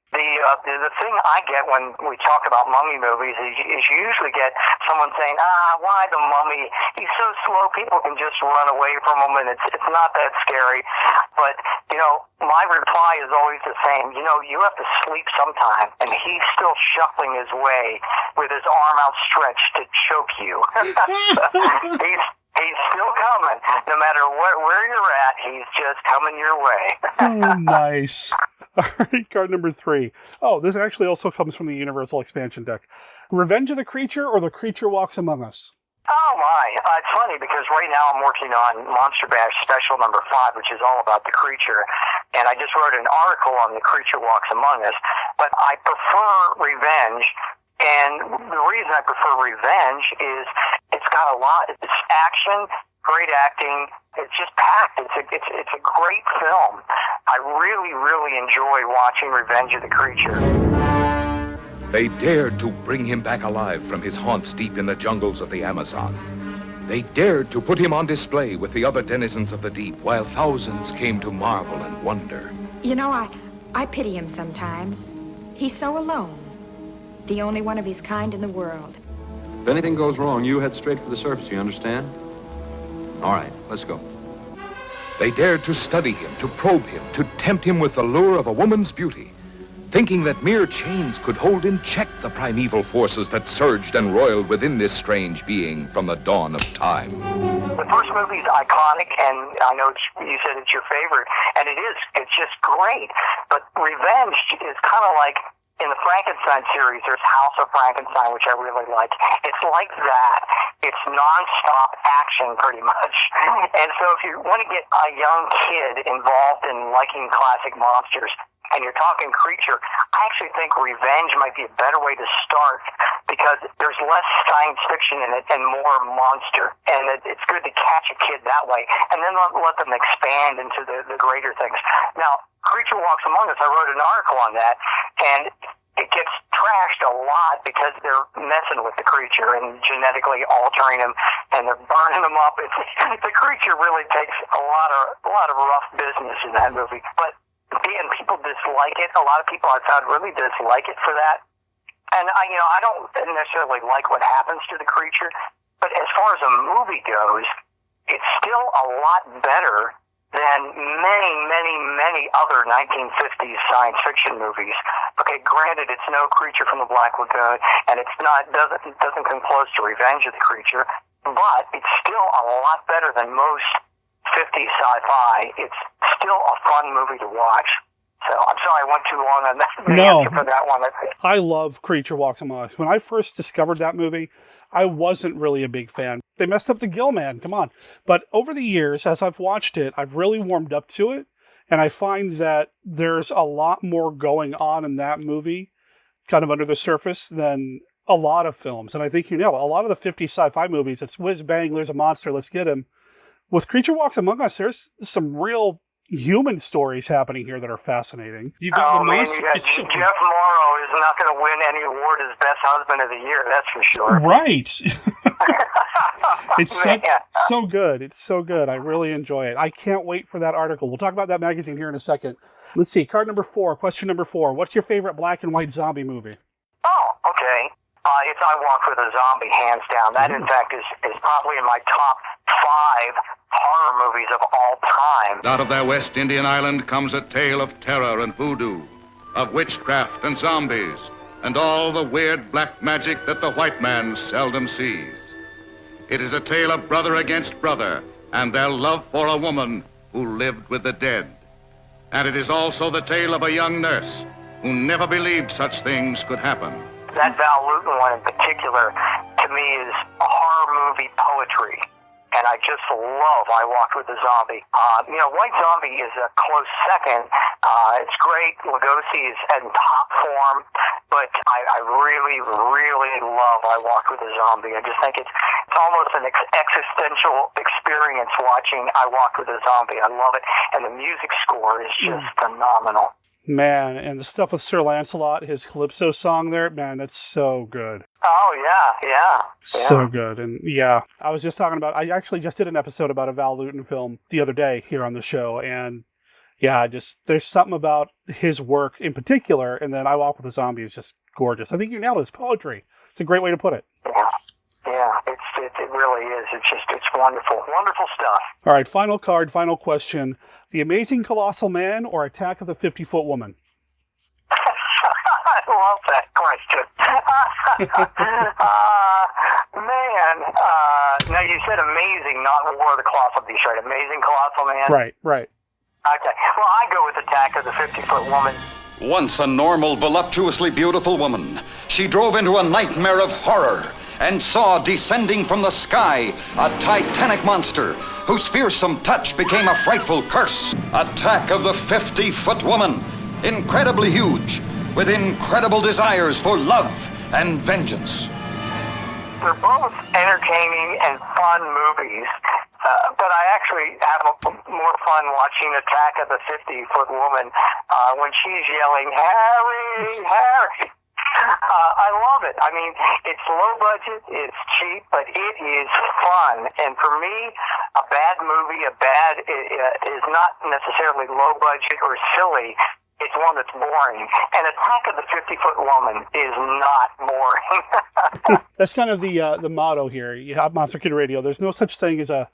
The thing I get when we talk about mummy movies is you usually get someone saying, why the mummy? He's so slow, people can just run away from him, and it's not that scary. But, my reply is always the same. You have to sleep sometime, and he's still shuffling his way with his arm outstretched to choke you. He's still coming. No matter where you're at, he's just coming your way. Oh, nice. All right, card number 3. Oh, this actually also comes from the Universal expansion deck. Revenge of the Creature or The Creature Walks Among Us? Oh, my. It's funny because right now I'm working on Monster Bash Special number 5, which is all about the creature. And I just wrote an article on The Creature Walks Among Us. But I prefer Revenge. And the reason I prefer Revenge is it's got a lot. It's action, great acting. It's just packed. It's a great film. I really, really enjoy watching Revenge of the Creature. They dared to bring him back alive from his haunts deep in the jungles of the Amazon. They dared to put him on display with the other denizens of the deep, while thousands came to marvel and wonder. You know, I pity him sometimes. He's so alone. The only one of his kind in the world. If anything goes wrong, you head straight for the surface, you understand? All right, let's go. They dared to study him, to probe him, to tempt him with the lure of a woman's beauty, thinking that mere chains could hold in check the primeval forces that surged and roiled within this strange being from the dawn of time. The first movie's iconic, and I know you said it's your favorite, and it is. It's just great. But Revenge is kind of like, in the Frankenstein series, there's House of Frankenstein, which I really like. It's like that. It's non-stop action, pretty much. And so if you want to get a young kid involved in liking classic monsters, and you're talking creature, I actually think Revenge might be a better way to start because there's less science fiction in it and more monster. And it's good to catch a kid that way and then let them expand into the greater things. Now, Creature Walks Among Us, I wrote an article on that, and it gets trashed a lot because they're messing with the creature and genetically altering him, and they're burning him up. The creature really takes a lot of rough business in that movie. But and people dislike it. A lot of people I've found really dislike it for that. And I don't necessarily like what happens to the creature, but as far as a movie goes, it's still a lot better than many other 1950s science fiction movies. Okay, granted, it's no Creature from the Black Lagoon, and doesn't come close to Revenge of the Creature, but it's still a lot better than most 50s sci-fi. It's still a fun movie to watch. So I'm sorry I went too long on that. No, for that one. I love Creature Walks Among Us. When I first discovered that movie, I wasn't really a big fan. They messed up the Gill Man, come on. But over the years, as I've watched it, I've really warmed up to it. And I find that there's a lot more going on in that movie, kind of under the surface, than a lot of films. And I think, a lot of the 50s sci-fi movies, it's whiz bang, there's a monster, let's get him. With Creature Walks Among Us, there's some real human stories happening here that are fascinating. You've got the monster. Jeff Morrow is not going to win any award as best husband of the year, that's for sure. Right. It's so good. It's so good. I really enjoy it. I can't wait for that article. We'll talk about that magazine here in a second. Let's see. Question number 4. What's your favorite black and white zombie movie? Oh, okay. It's I Walk with a Zombie, hands down. That, in fact, is probably in my top 5 horror movies of all time. Out of their West Indian island comes a tale of terror and voodoo, of witchcraft and zombies, and all the weird black magic that the white man seldom sees. It is a tale of brother against brother, and their love for a woman who lived with the dead. And it is also the tale of a young nurse who never believed such things could happen. That Val Lewton one in particular, to me, is horror movie poetry. And I just love I Walked with a Zombie. White Zombie is a close second. It's great. Lugosi is in top form. But I really, really love I Walked with a Zombie. I just think it's almost an existential experience watching I Walked with a Zombie. I love it. And the music score is just phenomenal. Man, and the stuff with Sir Lancelot, his Calypso song there, man, that's so good. Oh, yeah. So good. And I was just talking about, I actually just did an episode about a Val Lewton film the other day here on the show. And there's something about his work in particular. And then I Walk with a Zombie is just gorgeous. I think you nailed it. It's poetry. It's a great way to put it. Yeah, it really is. It's wonderful. Wonderful stuff. All right, final card, final question. The Amazing Colossal Man or Attack of the 50-Foot Woman? I love that question. Now you said amazing, not War of the Colossal Beast, right? Amazing Colossal Man? Right. Okay. Well, I go with Attack of the 50-Foot Woman. Once a normal, voluptuously beautiful woman, she drove into a nightmare of horror and saw descending from the sky a titanic monster whose fearsome touch became a frightful curse. Attack of the 50-Foot Woman, incredibly huge, with incredible desires for love and vengeance. They're both entertaining and fun movies, but I actually have more fun watching Attack of the 50-Foot Woman when she's yelling, Harry, Harry. I love it. I mean, it's low budget, it's cheap, but it is fun. And for me, a bad movie, is not necessarily low budget or silly. It's one that's boring. And Attack of the 50-Foot Woman is not boring. That's kind of the motto here. You have Monster Kid Radio. There's no such thing as a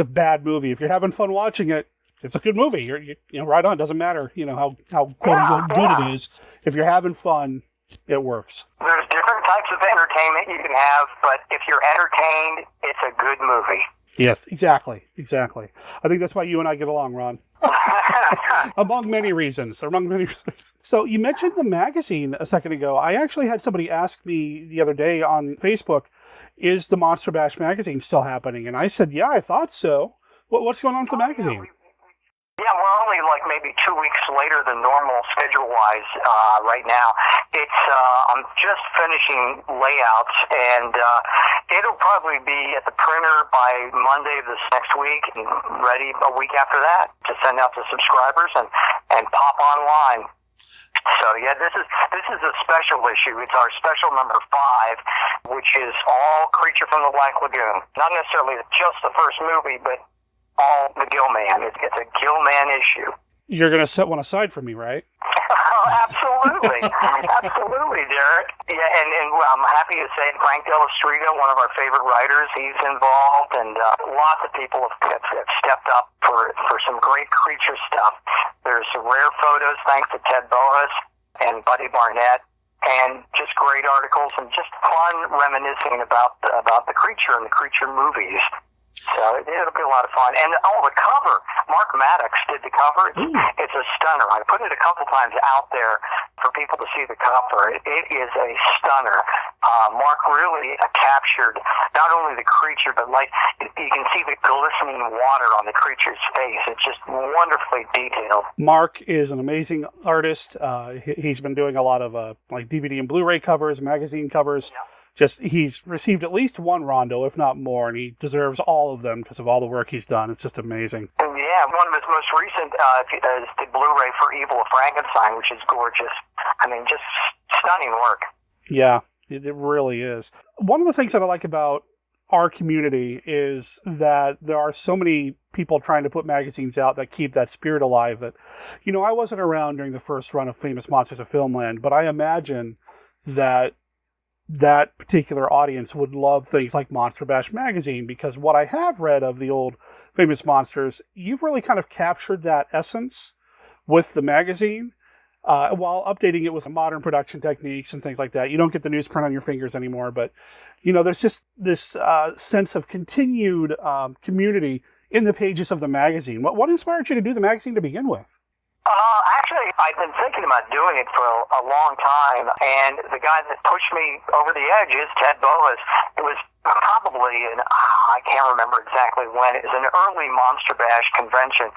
bad movie. If you're having fun watching it, it's a good movie. You know, right on. It doesn't matter, you know, how quote unquote good it is. If you're having fun, it works. There's different types of entertainment you can have, but if you're entertained, it's a good movie. Yes, exactly. I think that's why you and I get along, Ron. Among many reasons. So you mentioned the magazine a second ago. I actually had somebody ask me the other day on Facebook, is the Monster Bash magazine still happening? And I said, yeah, I thought so. What's going on with the magazine? Yeah, we're only like maybe 2 weeks later than normal schedule-wise right now. I'm just finishing layouts, and it'll probably be at the printer by Monday of this next week and ready a week after that to send out to subscribers and pop online. So yeah, this is a special issue. It's our special number 5, which is all Creature from the Black Lagoon. Not necessarily just the first movie, but all the Gillman. It's a Gillman issue. You're going to set one aside for me, right? Absolutely. Absolutely, Derek. Yeah, and I'm happy to say Frank Delastrito, one of our favorite writers, he's involved, and lots of people have stepped up for some great creature stuff. There's some rare photos, thanks to Ted Boas and Buddy Barnett, and just great articles and just fun reminiscing about the creature and the creature movies. So it'll be a lot of fun. And the cover, Mark Maddox did the cover. It's a stunner. I put it a couple times out there for people to see the cover. It is a stunner. Mark really captured not only the creature, but like you can see the glistening water on the creature's face. It's just wonderfully detailed. Mark is an amazing artist. He's been doing a lot of like DVD and Blu-ray covers, magazine covers. Yeah. He's received at least one Rondo, if not more, and he deserves all of them because of all the work he's done. It's just amazing. Yeah, one of his most recent is the Blu-ray for Evil of Frankenstein, which is gorgeous. I mean, just stunning work. Yeah, it really is. One of the things that I like about our community is that there are so many people trying to put magazines out that keep that spirit alive. That, you know, I wasn't around during the first run of Famous Monsters of Filmland, but I imagine that particular audience would love things like Monster Bash magazine, because what I have read of the old Famous Monsters, you've really kind of captured that essence with the magazine while updating it with modern production techniques and things like that. You don't get the newsprint on your fingers anymore, but you know, there's just this sense of continued community in the pages of the magazine. What inspired you to do the magazine to begin with? Actually, I've been thinking about doing it for a long time, and the guy that pushed me over the edge is Ted Boas. It was probably I can't remember exactly when. It was an early Monster Bash convention,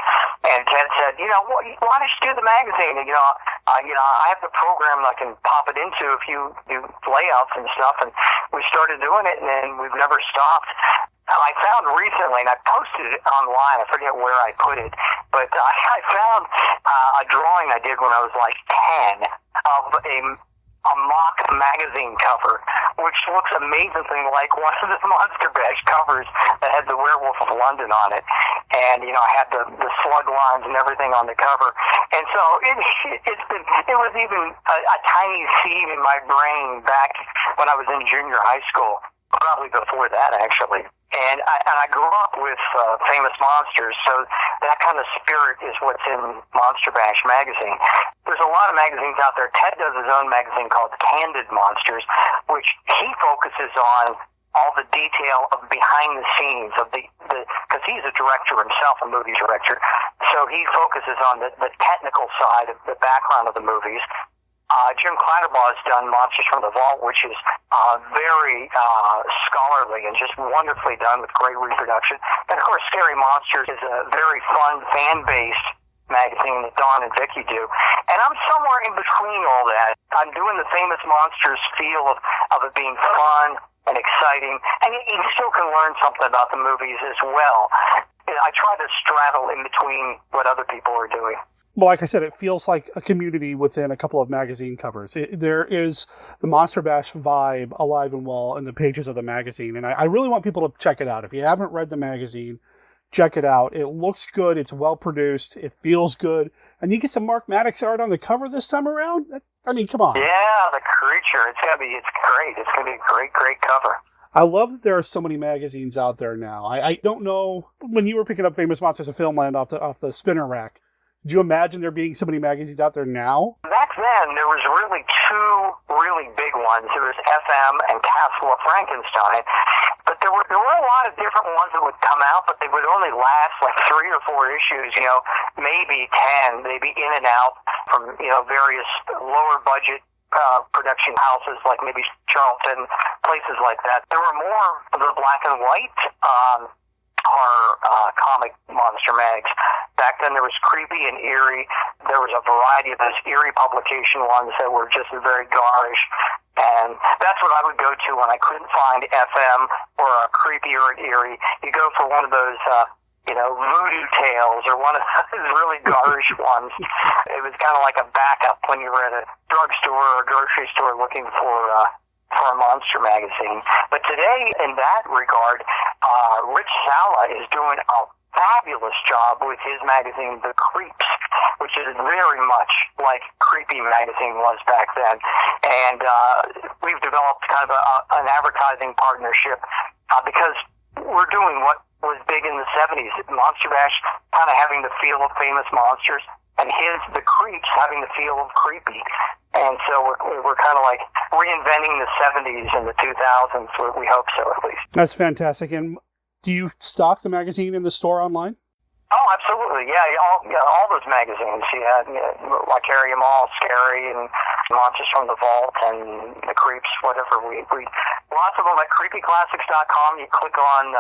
and Ted said, you know, why don't you do the magazine? And, I have the program I can pop it into if you do layouts and stuff, and we started doing it, and then we've never stopped. I found recently, and I posted it online, I forget where I put it, but I found a drawing I did when I was like 10 of a mock magazine cover, which looks amazingly like one of the Monster Bash covers that had the Werewolf of London on it. And, you know, I had the slug lines and everything on the cover. And so it was even a tiny seed in my brain back when I was in junior high school, probably before that, actually. And I grew up with Famous Monsters, so that kind of spirit is what's in Monster Bash magazine. There's a lot of magazines out there. Ted does his own magazine called Candid Monsters, which he focuses on all the detail of behind the scenes of because he's a director himself, a movie director. So he focuses on the technical side of the background of the movies. Jim Clatterbaugh's done Monsters from the Vault, which is very scholarly and just wonderfully done with great reproduction. And, of course, Scary Monsters is a very fun, fan-based magazine that Dawn and Vicky do. And I'm somewhere in between all that. I'm doing the Famous Monsters feel of it being fun, and exciting, and you still can learn something about the movies as well. I try to straddle in between what other people are doing. Well, like I said, it feels like a community within a couple of magazine covers. There is the Monster Bash vibe alive and well in the pages of the magazine, and I really want people to check it out. If you haven't read the magazine, check it out. It looks good. It's well produced. It feels good. And you get some Mark Maddox art on the cover this time around? I mean, come on. Yeah, the creature. It's great. It's going to be a great, great cover. I love that there are so many magazines out there now. I don't know, when you were picking up Famous Monsters of Filmland off the spinner rack, did you imagine there being so many magazines out there now? Back then, there was really two really big ones. There was FM and Castle of Frankenstein. But there were a lot of different ones that would come out, but they would only last like 3 or 4 issues, maybe 10. They'd be in and out from, various lower budget production houses like maybe Charlton, places like that. There were more of the black and white horror comic monster mags. Back then there was creepy and eerie. There was a variety of those eerie publication ones that were just very garish. And that's what I would go to when I couldn't find FM or a creepy or an eerie. You go for one of those, Voodoo Tales or one of those really garish ones. It was kind of like a backup when you were at a drugstore or a grocery store looking for a monster magazine. But today, in that regard, Rich Sala is doing a fabulous job with his magazine, The Creeps, which is very much like Creepy magazine was back then. And we've developed kind of an advertising partnership because we're doing what was big in the 70s. Monster Bash kind of having the feel of Famous Monsters, and The Creeps having the feel of Creepy. And so we're kind of like reinventing the 70s and the 2000s. We hope so, at least. That's fantastic. And do you stock the magazine in the store online? Oh, absolutely. Yeah, all those magazines. I carry them all, Scary and Monsters from the Vault and The Creeps, whatever. We lots of them at creepyclassics.com. You click on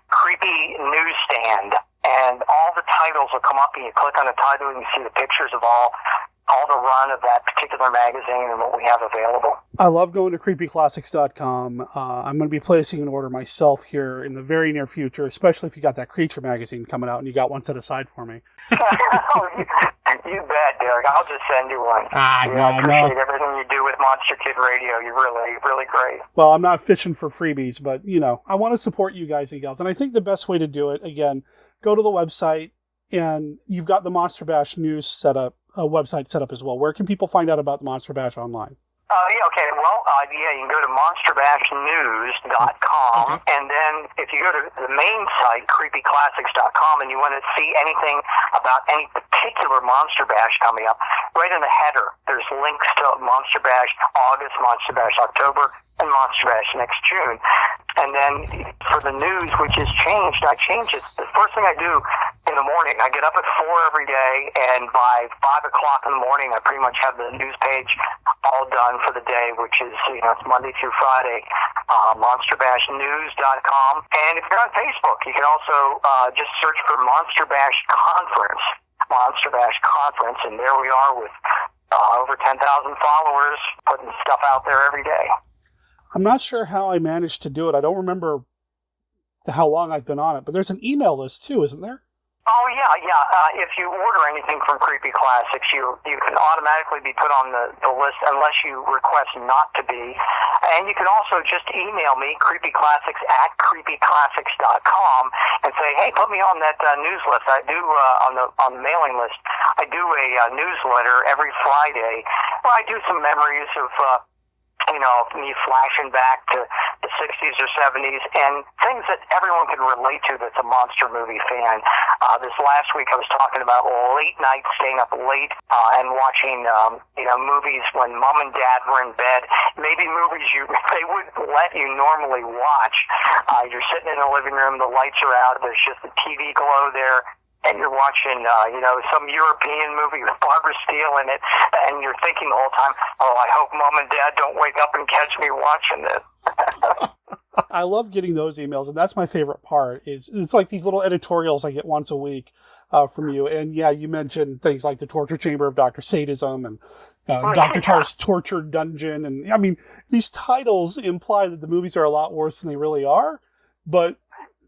Creepy Newsstand, and all the titles will come up, and you click on the title, and you see the pictures of all the run of that particular magazine and what we have available. I love going to creepyclassics.com. I'm going to be placing an order myself here in the very near future, especially if you got that Creature magazine coming out and you got one set aside for me. You bet, Derek. I'll just send you one. I appreciate everything you do with Monster Kid Radio. You're really, really great. Well, I'm not fishing for freebies, but, I want to support you guys and gals. And I think the best way to do it, again, go to the website, and you've got the Monster Bash news website set up as well. Where can people find out about the Monster Bash online? Okay. Well, you can go to monsterbashnews.com, and then if you go to the main site, creepyclassics.com, and you want to see anything about any particular Monster Bash coming up, right in the header, there's links to Monster Bash August, Monster Bash October, and Monster Bash next June. And then for the news, which has changed, I change it. The first thing I do in the morning, I get up at 4 every day, and by 5 o'clock in the morning, I pretty much have the news page all done for the day, which is, it's Monday through Friday, monsterbashnews.com. And if you're on Facebook, you can also just search for Monster Bash Conference, and there we are with over 10,000 followers, putting stuff out there every day. I'm not sure how I managed to do it. I don't remember how long I've been on it, but there's an email list too, isn't there? Oh, yeah. If you order anything from Creepy Classics, you can automatically be put on the list unless you request not to be. And you can also just email me, creepyclassics@creepyclassics.com, and say, hey, put me on that news list. I do, on the mailing list, I do a newsletter every Friday where I do some memories of me flashing back to the 60s or 70s and things that everyone can relate to that's a monster movie fan. This last week I was talking about late nights, staying up late and watching, movies when mom and dad were in bed. Maybe movies they wouldn't let you normally watch. You're sitting in the living room, the lights are out, there's just the TV glow there, and you're watching, some European movie with Barbara Steele in it, and you're thinking the whole time, oh, I hope mom and dad don't wake up and catch me watching this. I love getting those emails, and that's my favorite part. It's like these little editorials I get once a week from you. And yeah, you mentioned things like the torture chamber of Dr. Sadism and Dr. Tar's torture dungeon. And I mean, these titles imply that the movies are a lot worse than they really are. But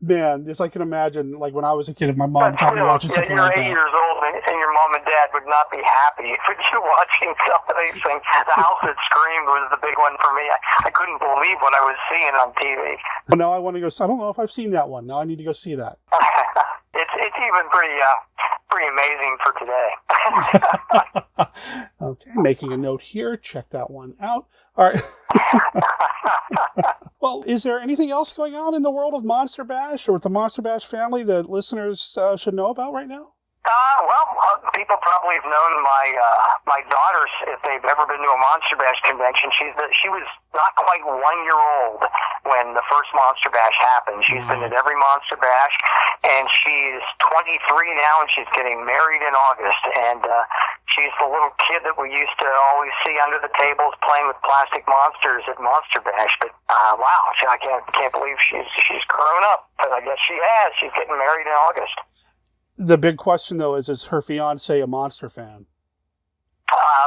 man, as I can imagine, like when I was a kid, if my mom caught me watching something like that. You're 8 years old, and your mom and dad would not be happy with you watching some of these things. The House That Screamed was the big one for me. I couldn't believe what I was seeing on TV. Well, now I want to go. I don't know if I've seen that one. Now I need to go see that. It's even pretty amazing for today. Okay, making a note here. Check that one out. All right. Well, is there anything else going on in the world of Monster Bash or with the Monster Bash family that listeners should know about right now? People probably have known my daughters if they've ever been to a Monster Bash convention. She was not quite 1 year old when the first Monster Bash happened. She's been at every Monster Bash, and she's 23 now, and she's getting married in August. And she's the little kid that we used to always see under the tables playing with plastic monsters at Monster Bash. But wow, I can't believe she's grown up. But I guess she has. She's getting married in August. The big question, though, is her fiancé a monster fan?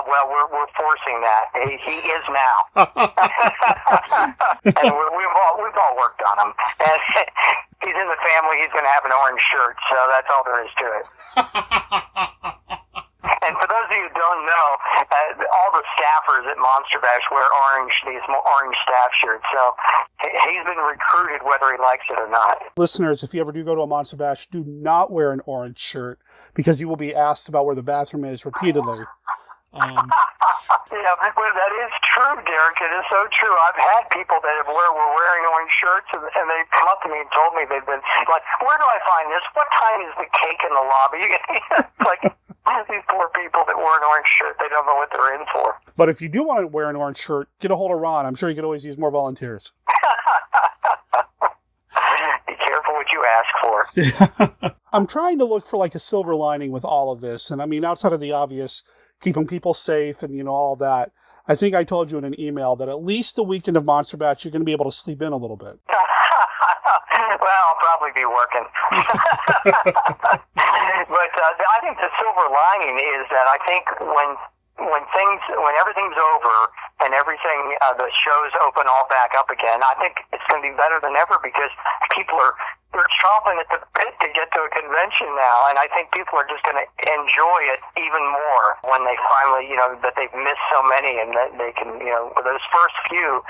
Well, we're forcing that. He is now. And we've all worked on him. And he's in the family. He's going to have an orange shirt, so that's all there is to it. And for those of you who don't know, all the staffers at Monster Bash wear these orange staff shirts. So he's been recruited whether he likes it or not. Listeners, if you ever do go to a Monster Bash, do not wear an orange shirt because you will be asked about where the bathroom is repeatedly. Well, that is true, Derek. It is so true. I've had people that were wearing orange shirts, and they've come up to me and told me they've been like, "Where do I find this? What time is the cake in the lobby?" It's like these poor people that wear an orange shirt, they don't know what they're in for. But if you do want to wear an orange shirt, get a hold of Ron. I'm sure you could always use more volunteers. Be careful what you ask for. I'm trying to look for like a silver lining with all of this, and I mean, outside of the obvious, keeping people safe and, all that. I think I told you in an email that at least the weekend of Monster Bash, you're going to be able to sleep in a little bit. Well, I'll probably be working. But I think the silver lining is that I think when everything's over and everything, the shows open all back up again, I think it's going to be better than ever because they're chomping at the bit to get to a convention now, and I think people are just going to enjoy it even more when they finally, that they've missed so many, and that they can, those first few,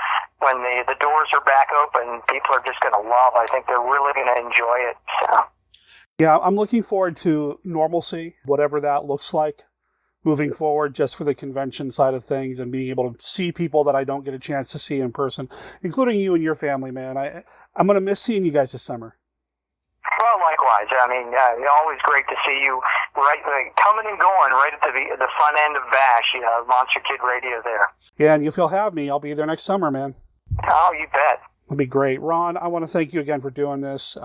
when the doors are back open, people are just going to love. I think they're really going to enjoy it. So. Yeah, I'm looking forward to normalcy, whatever that looks like, moving forward just for the convention side of things and being able to see people that I don't get a chance to see in person, including you and your family, man. I'm going to miss seeing you guys this summer. Well, likewise. I mean, always great to see you coming and going right at the front end of Bash, Monster Kid Radio there. Yeah, and if you'll have me, I'll be there next summer, man. Oh, you bet. It'll be great. Ron, I want to thank you again for doing this.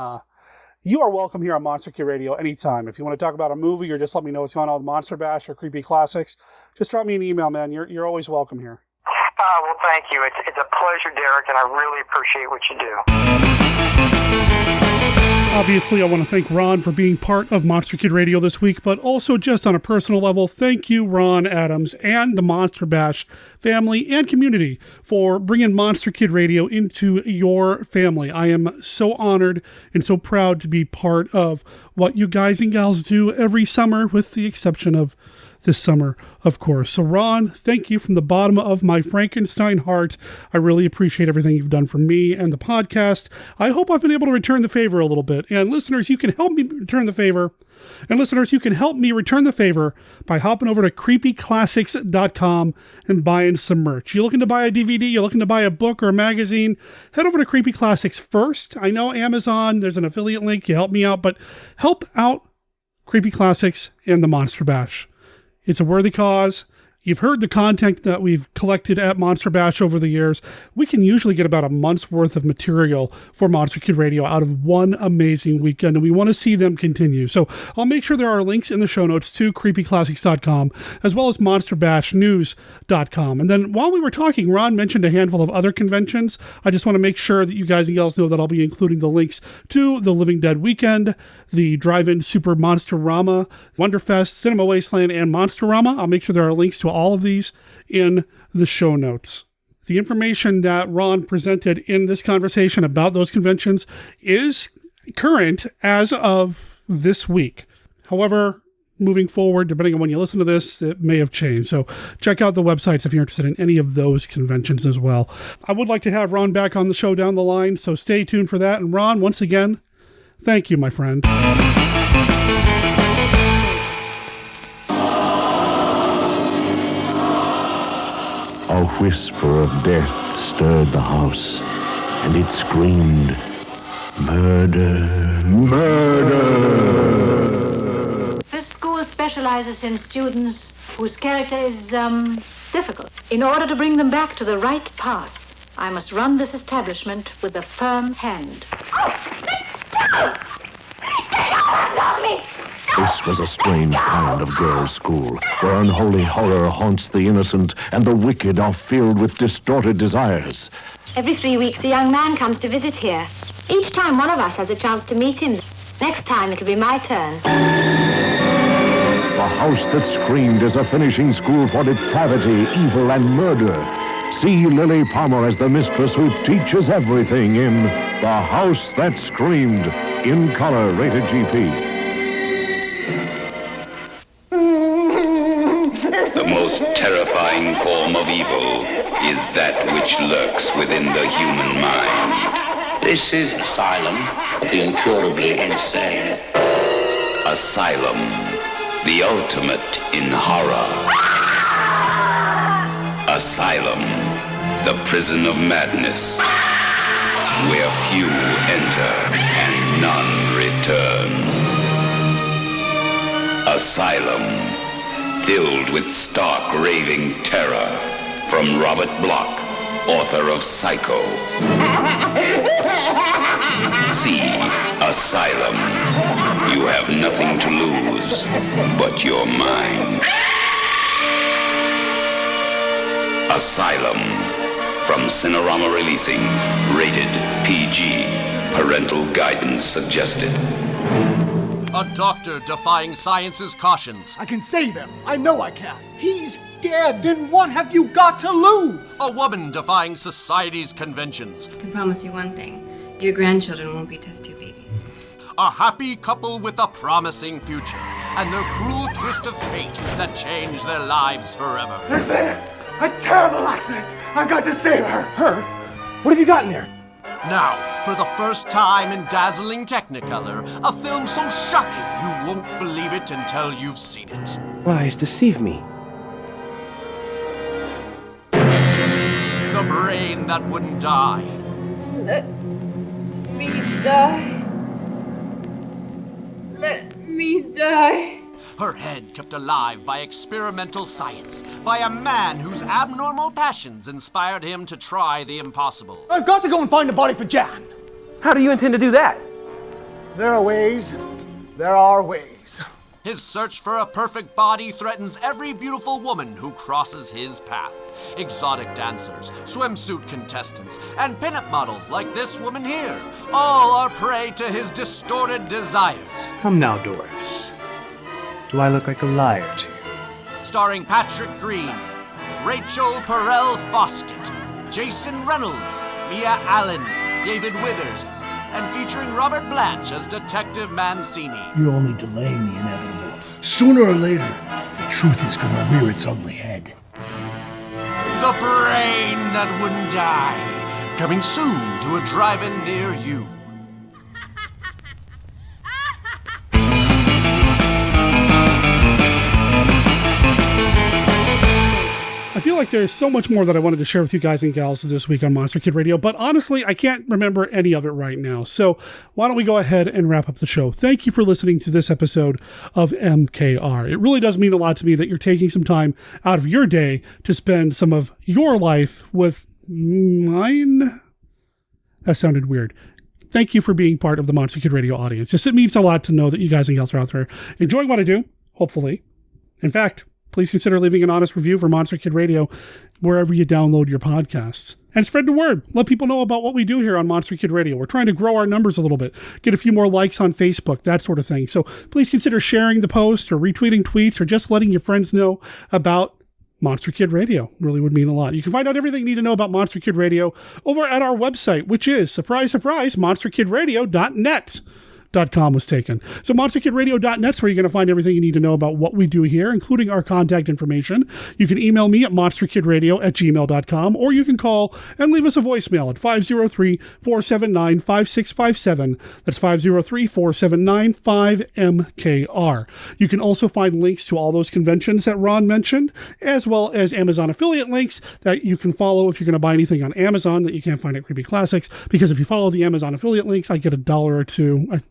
You are welcome here on Monster Kid Radio anytime. If you want to talk about a movie or just let me know what's going on with Monster Bash or Creepy Classics, just drop me an email, man. You're always welcome here. Well, thank you. It's a pleasure, Derek, and I really appreciate what you do. Obviously, I want to thank Ron for being part of Monster Kid Radio this week, but also just on a personal level, thank you, Ron Adams, and the Monster Bash family and community for bringing Monster Kid Radio into your family. I am so honored and so proud to be part of what you guys and gals do every summer, with the exception of this summer, of course. So Ron, thank you from the bottom of my Frankenstein heart. I really appreciate everything you've done for me and the podcast. I hope I've been able to return the favor a little bit. And listeners, you can help me return the favor. By hopping over to creepyclassics.com and buying some merch. You're looking to buy a DVD, you're looking to buy a book or a magazine, head over to Creepy Classics first. I know Amazon, there's an affiliate link, you help me out, but help out Creepy Classics and the Monster Bash. It's a worthy cause. You've heard the content that we've collected at Monster Bash over the years. We can usually get about a month's worth of material for Monster Kid Radio out of one amazing weekend, and we want to see them continue. So I'll make sure there are links in the show notes to creepyclassics.com as well as monsterbashnews.com. And then while we were talking, Ron mentioned a handful of other conventions. I just want to make sure that you guys and gals know that I'll be including the links to the Living Dead Weekend, the Drive-In Super Monsterama, Wonderfest, Cinema Wasteland, and Monsterama. I'll make sure there are links to all of these in the show notes. The information that Ron presented in this conversation about those conventions is current as of this week. However, moving forward, depending on when you listen to this, it may have changed. So check out the websites if you're interested in any of those conventions as well. I would like to have Ron back on the show down the line, so stay tuned for that. And Ron, once again, thank you, my friend. A whisper of death stirred the house, and it screamed, "Murder! Murder!" This school specializes in students whose character is, difficult. In order to bring them back to the right path, I must run this establishment with a firm hand. This was a strange kind of girls' school, where unholy horror haunts the innocent and the wicked are filled with distorted desires. Every 3 weeks, a young man comes to visit here. Each time, one of us has a chance to meet him. Next time, it'll be my turn. The House That Screamed is a finishing school for depravity, evil, and murder. See Lily Palmer as the mistress who teaches everything in The House That Screamed, in color, rated GP. The most terrifying form of evil is that which lurks within the human mind. This is Asylum for the incurably insane. Asylum, the ultimate in horror. Asylum, the prison of madness, where few enter and none return. Asylum, filled with stark, raving terror, from Robert Bloch, author of Psycho. See Asylum. You have nothing to lose but your mind. Asylum, from Cinerama Releasing, rated PG. Parental guidance suggested. A doctor defying science's cautions. I can save him. I know I can. He's dead. Then what have you got to lose? A woman defying society's conventions. I can promise you one thing. Your grandchildren won't be test tube babies. A happy couple with a promising future, and the cruel twist of fate that changed their lives forever. There's been a terrible accident. I've got to save her. Her? What have you got in there? Now, for the first time in dazzling Technicolor, a film so shocking you won't believe it until you've seen it. Lies deceive me. The brain that wouldn't die. Let me die. Let me die. Her head kept alive by experimental science, by a man whose abnormal passions inspired him to try the impossible. I've got to go and find a body for Jan. How do you intend to do that? There are ways. There are ways. His search for a perfect body threatens every beautiful woman who crosses his path. Exotic dancers, swimsuit contestants, and pinup models like this woman here, all are prey to his distorted desires. Come now, Doris. Do I look like a liar to you? Starring Patrick Green, Rachel Perel Foskett, Jason Reynolds, Mia Allen, David Withers, and featuring Robert Blanche as Detective Mancini. You're only delaying the inevitable. Sooner or later, the truth is going to rear its ugly head. The brain that wouldn't die. Coming soon to a drive-in near you. I feel like there's so much more that I wanted to share with you guys and gals this week on Monster Kid Radio, but honestly, I can't remember any of it right now. So why don't we go ahead and wrap up the show? Thank you for listening to this episode of MKR. It really does mean a lot to me that you're taking some time out of your day to spend some of your life with mine. That sounded weird. Thank you for being part of the Monster Kid Radio audience. Just it means a lot to know that you guys and gals are out there enjoying what I do, hopefully. In fact, please consider leaving an honest review for Monster Kid Radio wherever you download your podcasts. And spread the word. Let people know about what we do here on Monster Kid Radio. We're trying to grow our numbers a little bit, get a few more likes on Facebook, that sort of thing. So please consider sharing the post or retweeting tweets or just letting your friends know about Monster Kid Radio. Really would mean a lot. You can find out everything you need to know about Monster Kid Radio over at our website, which is, surprise, surprise, monsterkidradio.net. .com was taken. So monsterkidradio.net is where you're going to find everything you need to know about what we do here, including our contact information. You can email me at monsterkidradio@gmail.com, or you can call and leave us a voicemail at 503-479-5657. That's 503-479-5MKR. You can also find links to all those conventions that Ron mentioned, as well as Amazon affiliate links that you can follow if you're going to buy anything on Amazon that you can't find at Creepy Classics, because if you follow the Amazon affiliate links, I get $1 or $2.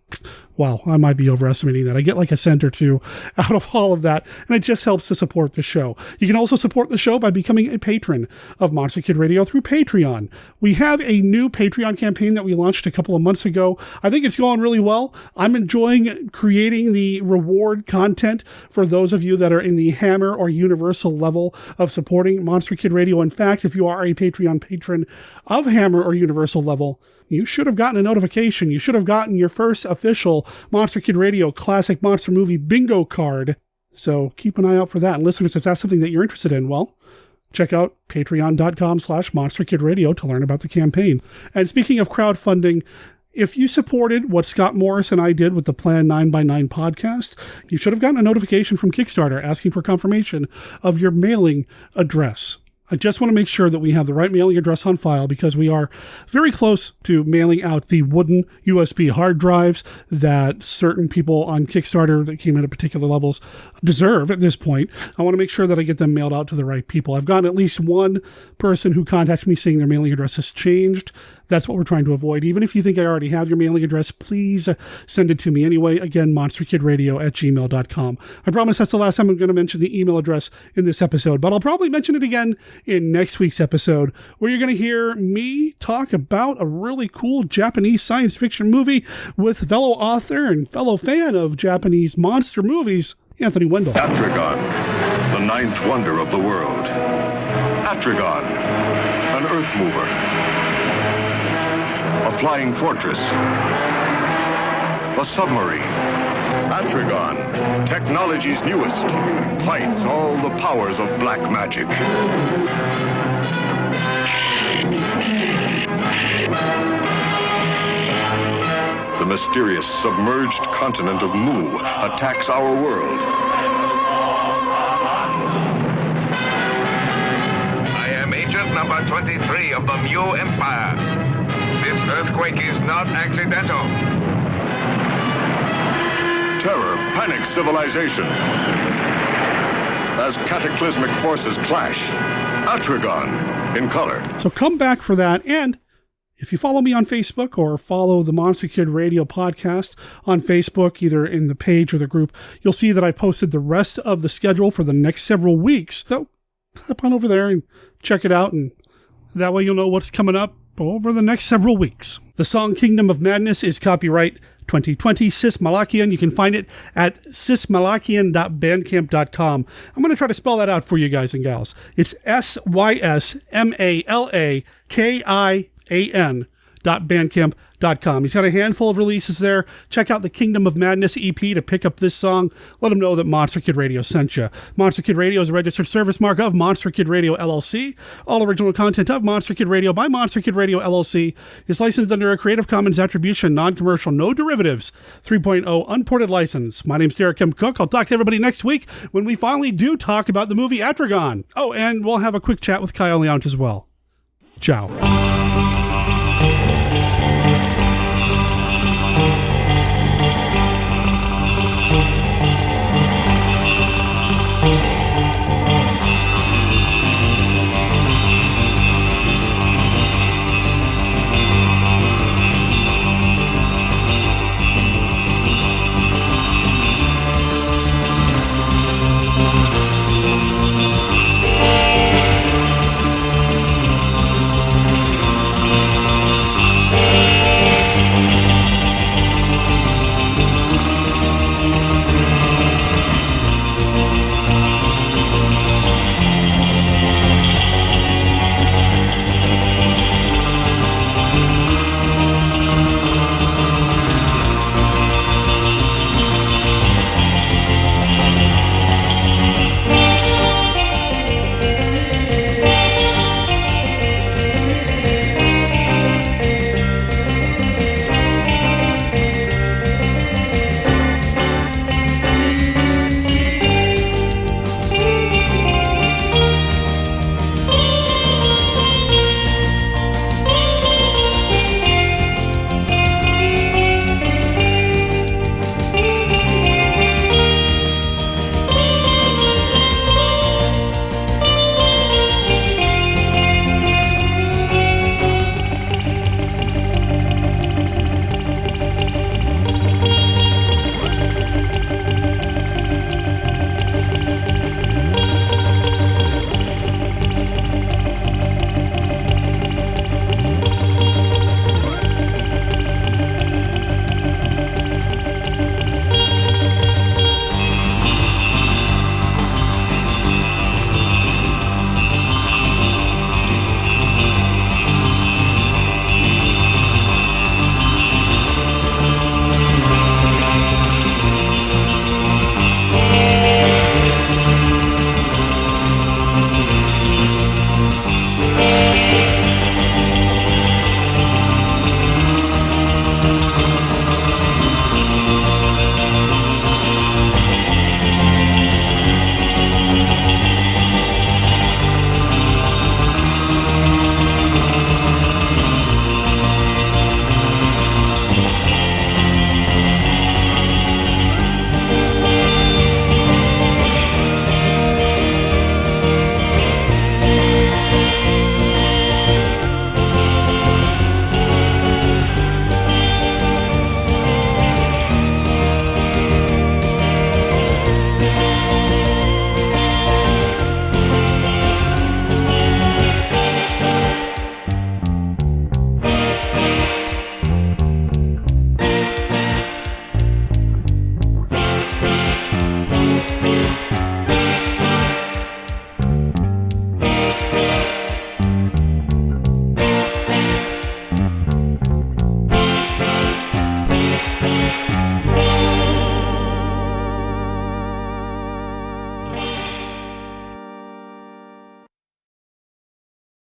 Wow, I might be overestimating that. I get like a cent or two out of all of that, and it just helps to support the show. You can also support the show by becoming a patron of Monster Kid Radio through Patreon. We have a new Patreon campaign that we launched a couple of months ago. I think it's going really well. I'm enjoying creating the reward content for those of you that are in the Hammer or Universal level of supporting Monster Kid Radio. In fact, if you are a Patreon patron of Hammer or Universal level, you should have gotten a notification. You should have gotten your first official Monster Kid Radio Classic Monster Movie bingo card. So keep an eye out for that. And listeners, if that's something that you're interested in, well, check out patreon.com/monsterkidradio to learn about the campaign. And speaking of crowdfunding, if you supported what Scott Morris and I did with the Plan 9x9 podcast, you should have gotten a notification from Kickstarter asking for confirmation of your mailing address. I just want to make sure that we have the right mailing address on file, because we are very close to mailing out the wooden USB hard drives that certain people on Kickstarter that came in at particular levels deserve at this point. I want to make sure that I get them mailed out to the right people. I've gotten at least one person who contacted me saying their mailing address has changed. That's what we're trying to avoid. Even if you think I already have your mailing address, please send it to me anyway. Again, monsterkidradio@gmail.com. I promise that's the last time I'm going to mention the email address in this episode, but I'll probably mention it again in next week's episode, where you're going to hear me talk about a really cool Japanese science fiction movie with fellow author and fellow fan of Japanese monster movies, Anthony Wendel. Atragon, the ninth wonder of the world. Atragon, an earth mover. A flying fortress. A submarine. Atragon, technology's newest, fights all the powers of black magic. The mysterious submerged continent of Mu attacks our world. I am agent number 23 of the Mu Empire. This earthquake is not accidental. Terror panics civilization. As cataclysmic forces clash, Atragon in color. So come back for that. And if you follow me on Facebook or follow the Monster Kid Radio podcast on Facebook, either in the page or the group, you'll see that I posted the rest of the schedule for the next several weeks. So hop on over there and check it out, and that way you'll know what's coming up over the next several weeks. The song Kingdom of Madness is copyright 2020 Sis Malakian. You can find it at sismalakian.bandcamp.com. I'm going to try to spell that out for you guys and gals. It's SYSMALAKIAN.bandcamp.com. He's got a handful of releases there. Check out the Kingdom of Madness EP to pick up this song. Let him know that Monster Kid Radio sent you. Monster Kid Radio is a registered service mark of Monster Kid Radio LLC. All original content of Monster Kid Radio by Monster Kid Radio LLC is licensed under a Creative Commons Attribution, Non-Commercial, No Derivatives 3.0 Unported license. My name's Derek M. Cook. I'll talk to everybody next week when we finally do talk about the movie Atragon. Oh, and we'll have a quick chat with Kyle Leount as well. Ciao.